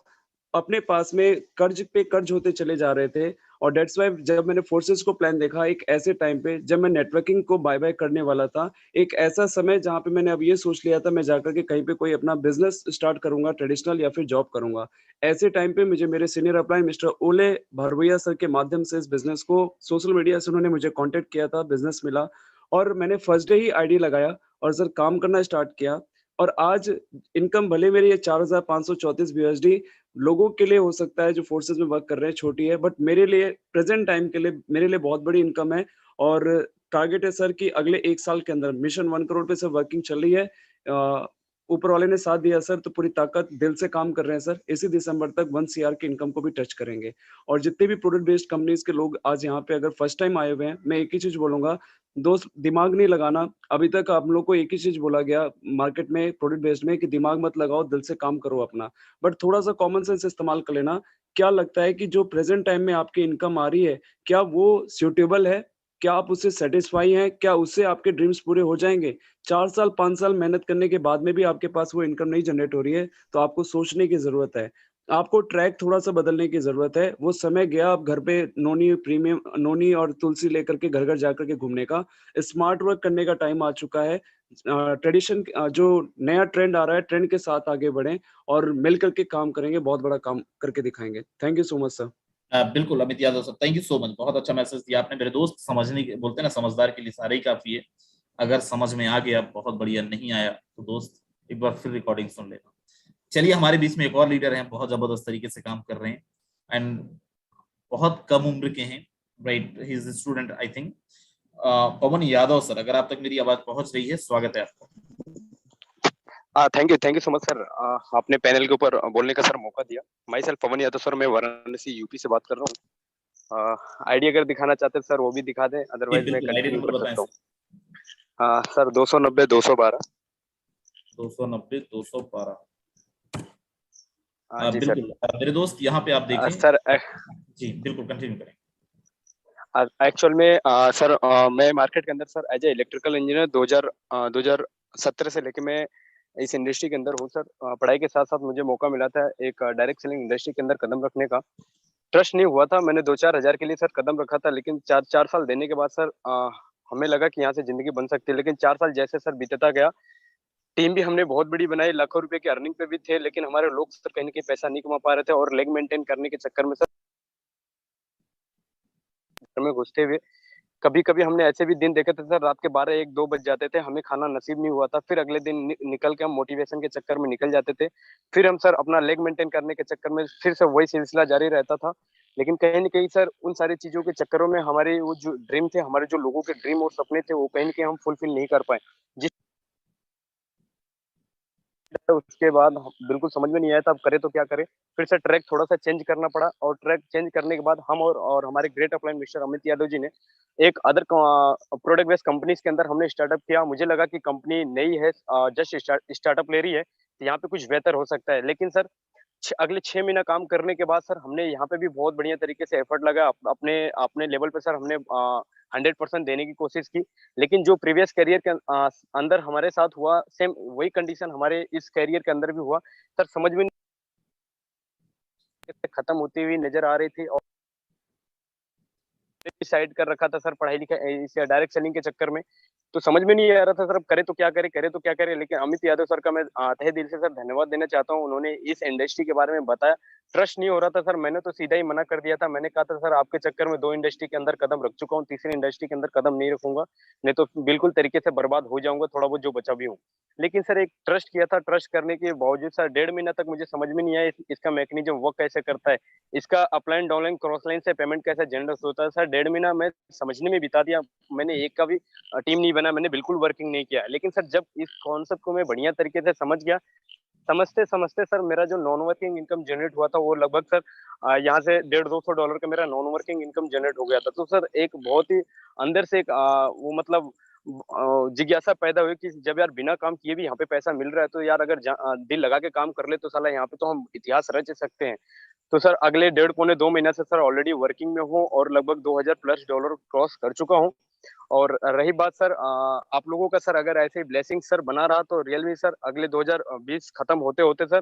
अपने पास में कर्ज पे कर्ज होते चले जा रहे थे और दैट्स व्हाई जब मैंने फोर्सेस को प्लान देखा एक ऐसे टाइम पे जब मैं नेटवर्किंग को बाय-बाय करने वाला था, एक ऐसा समय जहाँ पे मैंने अब ये सोच लिया था मैं जाकर के कहीं पे कोई अपना बिज़नेस स्टार्ट करूँगा ट्रेडिशनल या फिर जॉब करूँगा। ऐसे टाइम पे मुझे मेरे सीनियर अपलाइन मिस्टर ओले भरवैया सर के माध्यम से इस बिज़नेस को सोशल मीडिया से उन्होंने मुझे कॉन्टैक्ट किया था, बिज़नेस मिला और मैंने फर्स्ट डे ही आईडी लगाया और सर काम करना स्टार्ट किया और आज इनकम भले मेरी ये 4,534 यूएसडी लोगों के लिए हो सकता है जो फोर्सेस में वर्क कर रहे हैं छोटी है बट मेरे लिए प्रेजेंट टाइम के लिए मेरे लिए बहुत बड़ी इनकम है और टारगेट है सर कि अगले 1 साल के अंदर मिशन 1 करोड़ पे सर वर्किंग चल रही है। ऊपर वाले ने साथ दिया सर तो पूरी ताकत दिल से काम कर रहे हैं सर। इसी दिसंबर तक 1 सीआर की इनकम को भी टच करेंगे और जितने भी प्रोडक्ट बेस्ड कंपनीज के लोग आज यहाँ पे अगर फर्स्ट टाइम आए हुए हैं, मैं एक ही चीज़ बोलूँगा, दोस्त दिमाग नहीं लगाना। अभी तक आप लोग को एक ही चीज़ बोला गया मार्केट में प्रोडक्ट बेस्ड में कि दिमाग मत लगाओ, दिल से काम करो अपना। बट थोड़ा-सा कॉमन सेंस इस्तेमाल कर लेना। क्या लगता है कि जो प्रेज़ेंट टाइम में आपकी इनकम आ रही है, क्या वो सूटेबल है? क्या आप उससे सैटिस्फाई हैं? क्या उससे आपके ड्रीम्स पूरे हो जाएँगे? 4 साल, 5 साल मेहनत करने के बाद में भी आपके पास वो इनकम नहीं जनरेट हो रही है, तो आपको सोचने की ज़रूरत है। आपको ट्रैक थोड़ा-सा बदलने की ज़रूरत है। वो समय गया अब घर पे नोनी और तुलसी लेकर के घर-घर जाकर के घूमने का। स्मार्ट वर्क करने का टाइम आ चुका है। जो नया ट्रेंड आ रहा है, ट्रेंड के साथ आगे बढ़ें और मिल कर के काम करेंगे, बहुत बड़ा काम करके दिखाएँगे। Thank you so much sir. बिल्कुल Amit Yadav sir, thank you so much, बहुत अच्छा मैसेज दिया आपने मेरे दोस्त। समझने के बोलते हैं ना, समझदार के लिए सारे ही काफी है। अगर समझ में आ गया बहुत बढ़िया, नहीं आया तो दोस्त एक बार फिर रिकॉर्डिंग सुन लेना। चलिए, हमारे बीच में एक और लीडर हैं, बहुत जबरदस्त तरीके से काम कर रहे हैं एंड बहुत कम उम्र के हैं, right, he is student I think. Pawan Yadav sir, अगर आप तक मेरी आवाज पहुंच रही है, स्वागत है आपका। Thank you so much sir. आपने पैनल के ऊपर बोलने का सर मौका दिया। My self Pawan Yadav sir, मैं वाराणसी यूपी से बात कर रहा हूँ। आईडी अगर दिखाना चाहते हैं सर वो भी दिखा दें, अदरवाइज मैं कंटिन्यू कर सकता हूँ। सर 290 212 290 212। जी सर। बिल्कुल मेरे दोस्त, यहाँ पे आप देखें सर जी बिल्कुल कंटिन्यू करें। एक्चुअल में सर मैं मार्केट के अंदर sir as a electrical engineer 2017 से लेके मैं इस इंडस्ट्री के अंदर हूँ सर। पढ़ाई के साथ साथ मुझे मौका मिला था एक डायरेक्ट सेलिंग इंडस्ट्री के अंदर कदम रखने का। ट्रस्ट नहीं हुआ था, मैंने 2-4 हज़ार के लिए सर कदम रखा था, लेकिन 4 साल देने के बाद सर हमें लगा कि यहाँ से जिंदगी बन सकती है। लेकिन 4 साल जैसे सर बीतता गया, टीम भी हमने बहुत बड़ी बनाई, लाखों रुपए की अर्निंग पे भी थे, लेकिन हमारे लोग सर कहीं ना कहीं पैसा नहीं कमा पा रहे थे और लेग मेंटेन करने के चक्कर में सर में घुसते हुए कभी कभी हमने ऐसे भी दिन देखे थे सर, रात के 12-1-2 बज जाते थे, हमें खाना नसीब नहीं हुआ था। फिर अगले दिन निकल के हम मोटिवेशन के चक्कर में निकल जाते थे। फिर हम सर अपना लेग मेंटेन करने के चक्कर में फिर से वही सिलसिला जारी रहता था। लेकिन कहीं ना कहीं सर उन सारी चीजों के चक्करों में हमारे वो जो ड्रीम थे, हमारे जो लोगों के ड्रीम और सपने थे, वो कहीं ना कहीं हम फुलफिल नहीं कर पाए। जिस उसके बाद बिल्कुल समझ में नहीं आया था अब करे तो क्या करे। फिर से ट्रैक थोड़ा सा चेंज करना पड़ा और ट्रैक चेंज करने के बाद हम और हमारे great upline mister Amit Yadav ji ने एक अदर प्रोडक्ट बेस्ड कंपनीज के अंदर हमने स्टार्टअप किया। मुझे लगा कि कंपनी नई है, जस्ट स्टार्टअप ले रही है, तो यहाँ पे कुछ बेहतर हो सकता है। लेकिन सर अगले 6 महीना काम करने के बाद सर हमने यहाँ पे भी बहुत बढ़िया तरीके से एफर्ट लगा। अपने अपने लेवल पे सर हमने 100% देने की कोशिश की। लेकिन जो प्रीवियस करियर के अंदर हमारे साथ हुआ, सेम वही कंडीशन हमारे इस करियर के अंदर भी हुआ सर। समझ में खत्म होती हुई नजर आ रही थी और डिसाइड कर रखा था सर पढ़ाई लिखाई इस डायरेक्ट सेलिंग के चक्कर में। तो समझ में नहीं आ रहा था सर अब करे तो क्या करे, करे तो क्या करे। लेकिन अमित यादव सर का मैं तहे दिल से सर धन्यवाद देना चाहता हूँ। उन्होंने इस इंडस्ट्री के बारे में बताया। ट्रस्ट नहीं हो रहा था सर, मैंने तो सीधा ही मना कर दिया था। मैंने कहा था सर आपके चक्कर में 2 इंडस्ट्री के अंदर कदम रख चुका हूँ, तीसरी इंडस्ट्री के अंदर कदम नहीं रखूंगा, नहीं तो बिल्कुल तरीके से बर्बाद हो जाऊंगा, थोड़ा बहुत जो बचा भी हूँ। लेकिन सर एक ट्रस्ट किया था, ट्रस्ट करने के बावजूद सर 1.5 महीना तक मुझे समझ में नहीं आया इसका मैकेनिज्म वर्क कैसे करता है, इसका अपलाइन डाउनलाइन क्रॉस लाइन से पेमेंट कैसे जनरेट होता है। सर 1.5 महीना मैं समझने में बिता दिया। मैंने एक का भी टीम नहीं बना, मैंने बिल्कुल वर्किंग नहीं किया। लेकिन सर जब इस कॉन्सेप्ट को मैं बढ़िया तरीके से समझ गया, समझते समझते सर मेरा जो नॉन वर्किंग इनकम जनरेट हुआ था वो लगभग सर यहाँ से $150-200 का मेरा नॉन वर्किंग इनकम जनरेट हो गया था। तो सर एक बहुत ही अंदर से एक वो मतलब जिज्ञासा पैदा हुई कि जब यार बिना काम किए भी यहाँ पे पैसा मिल रहा है, तो यार अगर दिल लगा के काम कर ले तो साला यहाँ पे तो हम इतिहास रच सकते हैं। तो सर अगले 1.5-2 महीना से सर ऑलरेडी वर्किंग में हूँ और लगभग $2000+ क्रॉस कर चुका हूँ। और रही बात सर आप लोगों का सर अगर ऐसे ब्लेसिंग सर बना रहा तो रियलमी सर अगले 2020 खत्म होते होते सर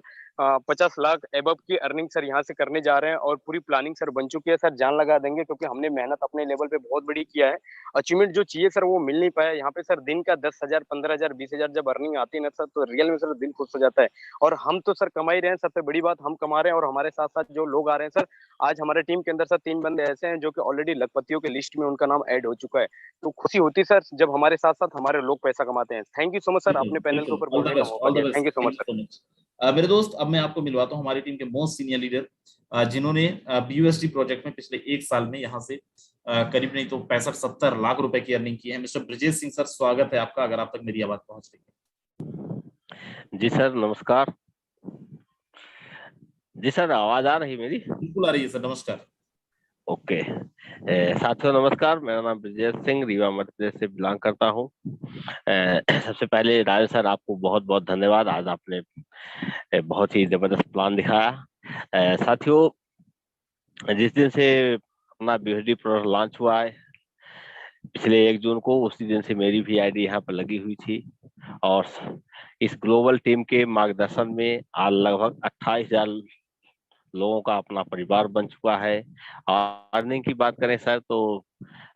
50 लाख एबव की अर्निंग सर यहाँ से करने जा रहे हैं और पूरी प्लानिंग सर बन चुकी है सर। जान लगा देंगे क्योंकि हमने मेहनत अपने लेवल पे बहुत बड़ी किया है। अचीवमेंट जो चाहिए सर वो मिल नहीं पाया यहाँ पे सर। दिन का 10,000 15,000 20,000 जब अर्निंग आती है ना सर तो रियल में सर दिल खुश हो जाता है। और हम तो सर कमा ही रहे हैं, सबसे बड़ी बात हम कमा रहे हैं और हमारे साथ साथ जो लोग आ रहे हैं सर। आज हमारे टीम के अंदर सर 3 बंदे ऐसे हैं जो कि ऑलरेडी लखपतियों के लिस्ट में उनका नाम ऐड हो चुका है। तो खुशी होती सर जब हमारे साथ साथ हमारे लोग पैसा कमाते हैं। Thank you so much sir, आपने पैनल के ऊपर बोलने का मौका दिया। Thank you so much sir. मेरे दोस्त, अब मैं आपको मिलवाता हूँ हमारी टीम के मोस्ट सीनियर लीडर जिन्होंने BUSD प्रोजेक्ट में पिछले 1 साल में यहाँ से करीब नहीं तो 65-70 लाख रुपए की अर्निंग की है। मिस्टर ब्रजेश सिंह सर, स्वागत है आपका, अगर आप तक मेरी आवाज पहुंच रही है। जी सर नमस्कार। जी सर आवाज आ रही मेरी? बिल्कुल आ रही है सर, नमस्कार। ओके। साथियों नमस्कार, मेरा नाम ब्रजेश सिंह, रीवा मध्य प्रदेश से बिलोंग करता हूँ। सबसे पहले राजन सर आपको बहुत बहुत धन्यवाद, आज आपने बहुत ही जबरदस्त प्लान दिखाया। साथियों जिस दिन से अपना BUSD प्रोडक्ट लॉन्च हुआ है पिछले 1 जून को, उसी दिन से मेरी भी आईडी यहाँ पर लगी हुई थी और इस ग्लोबल टीम के मार्गदर्शन में आज लगभग 28,000 लोगों का अपना परिवार बन चुका है। और अर्निंग की बात करें सर तो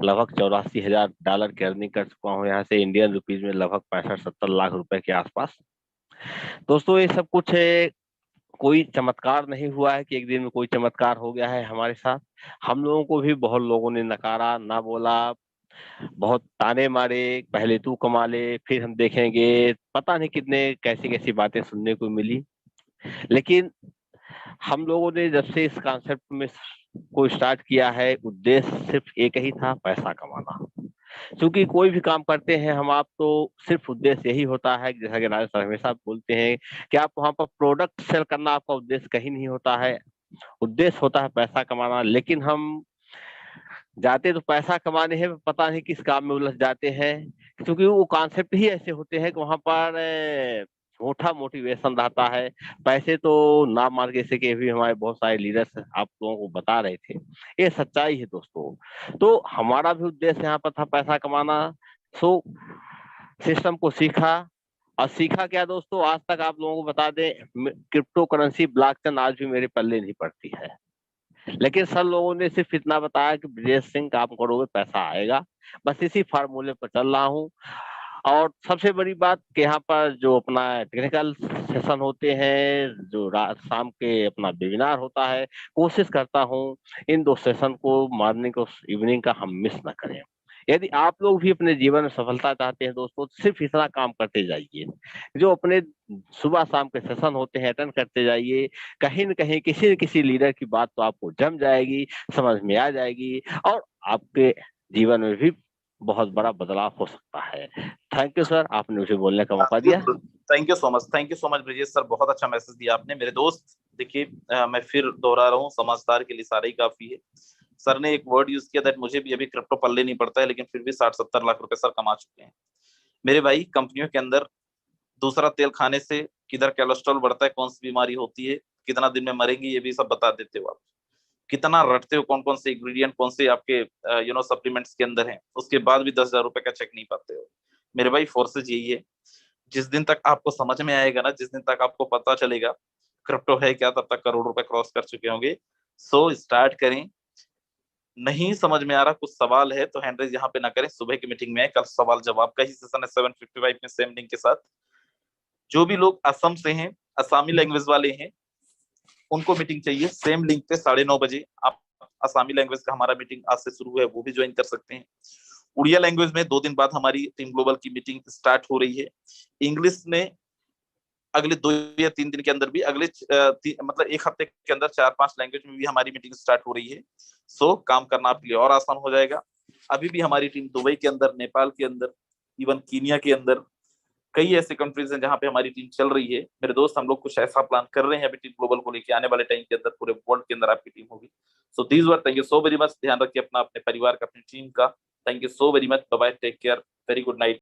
लगभग $84,000 की अर्निंग कर चुका हूँ यहाँ से, इंडियन रुपीज में लगभग 65-70 लाख रुपए के आसपास। दोस्तों ये सब कुछ कोई चमत्कार नहीं हुआ है कि एक दिन में कोई चमत्कार हो गया है हमारे साथ। हम लोगों को भी बहुत लोगों ने नकारा, ना बोला, बहुत ताने मारे, पहले तू कमा ले फिर हम देखेंगे, पता नहीं कितने कैसी कैसी बातें सुनने को मिली। लेकिन हम लोगों ने जब से इस कॉन्सेप्ट में को स्टार्ट किया है, उद्देश्य सिर्फ एक ही था, पैसा कमाना। क्योंकि कोई भी काम करते हैं हम आप तो सिर्फ उद्देश्य यही होता है, जैसा कि राजेश सर हमेशा बोलते हैं कि आप वहां पर प्रोडक्ट सेल करना आपका उद्देश्य कहीं नहीं होता है, उद्देश्य होता है पैसा कमाना। लेकिन हम जाते तो पैसा कमाने हैं, पता नहीं किस काम में उलझ जाते हैं, क्योंकि वो कॉन्सेप्ट ही ऐसे होते हैं कि वहां पर झूठा मोटिवेशन रहता है। पैसे तो ना मार के सके भी हमारे बहुत सारे लीडर्स आप लोगों को बता रहे थे, ये सच्चाई है दोस्तों। तो हमारा भी उद्देश्य यहाँ पर था पैसा कमाना। सो सिस्टम को सीखा, और सीखा क्या दोस्तों, आज तक आप लोगों को बता दें क्रिप्टो करेंसी ब्लॉकचेन आज भी मेरे पल्ले नहीं पड़ती है। लेकिन सब लोगों ने सिर्फ इतना बताया कि ब्रजेश सिंह काम करोगे पैसा आएगा, बस इसी फार्मूले पर चल रहा हूँ। और सबसे बड़ी बात कि यहाँ पर जो अपना टेक्निकल सेशन होते हैं, जो रात शाम के अपना वेबिनार होता है, कोशिश करता हूँ इन 2 सेशन को मॉर्निंग और इवनिंग का हम मिस ना करें। यदि आप लोग भी अपने जीवन में सफलता चाहते हैं दोस्तों, सिर्फ इतना काम करते जाइए, जो अपने सुबह शाम के सेशन होते हैं अटेंड करते जाइए। कहीं न कहीं किसी न किसी लीडर की बात तो आपको जम जाएगी, समझ में आ जाएगी और आपके जीवन में भी बहुत बड़ा बदलाव हो सकता है। थैंक यू सर, आपने मुझे बोलने का मौका दिया। Thank you so much Brajesh sir, बहुत अच्छा मैसेज दिया आपने। मेरे दोस्त देखिए, मैं फिर दोहरा रहा हूँ, समझदार के लिए सारा ही काफी है। सर ने एक वर्ड यूज किया दैट मुझे भी अभी क्रिप्टो पल्ले नहीं पड़ता है, लेकिन फिर भी 60-70 लाख रुपए सर कमा चुके हैं। मेरे भाई, कंपनियों के अंदर दूसरा तेल खाने से किधर कोलेस्ट्रॉल बढ़ता है, कौन सी बीमारी होती है, कितना दिन में मरेंगे, ये भी सब बता देते हो आप। कितना रटते हो, कौन कौन से इंग्रेडिएंट कौन से आपके सप्लीमेंट्स के अंदर हैं, उसके बाद भी 10,000 रुपए का चेक नहीं पाते हो। मेरे भाई फोर्सेज यही है, जिस दिन तक आपको समझ में आएगा ना, जिस दिन तक आपको पता चलेगा क्रिप्टो है क्या, तब तक करोड़ रुपए क्रॉस कर चुके होंगे। सो स्टार्ट करें। नहीं समझ में आ रहा, कुछ सवाल है तो हैंड रेज यहाँ पे ना करें, सुबह की मीटिंग में कल सवाल जवाब का ही सेशन है 7:55 में सेम लिंक के साथ। जो भी लोग असम से हैं, असामी लैंग्वेज वाले हैं, उनको मीटिंग चाहिए सेम लिंक पे 9:30 बजे। आप असामी लैंग्वेज का हमारा मीटिंग आज से शुरू है, वो भी ज्वाइन कर सकते हैं। उड़िया लैंग्वेज में 2 दिन बाद हमारी टीम ग्लोबल की मीटिंग स्टार्ट हो रही है। इंग्लिश में अगले 2 या 3 दिन के अंदर भी, अगले मतलब 1 हफ्ते के अंदर 4-5 लैंग्वेज में भी हमारी मीटिंग स्टार्ट हो रही है। सो काम करना आपके लिए और आसान हो जाएगा। अभी भी हमारी टीम दुबई के अंदर, नेपाल के अंदर, इवन कीनिया के अंदर, कई ऐसे कंट्रीज हैं जहां पे हमारी टीम चल रही है। मेरे दोस्त, हम लोग कुछ ऐसा प्लान कर रहे हैं अभी टीम ग्लोबल को लेके, आने वाले टाइम के अंदर पूरे वर्ल्ड के अंदर आपकी टीम होगी। So these were, thank you so very much. ध्यान रखिए अपना, अपने परिवार का, अपनी टीम का। Thank you so very much. Bye bye, take care, very good night.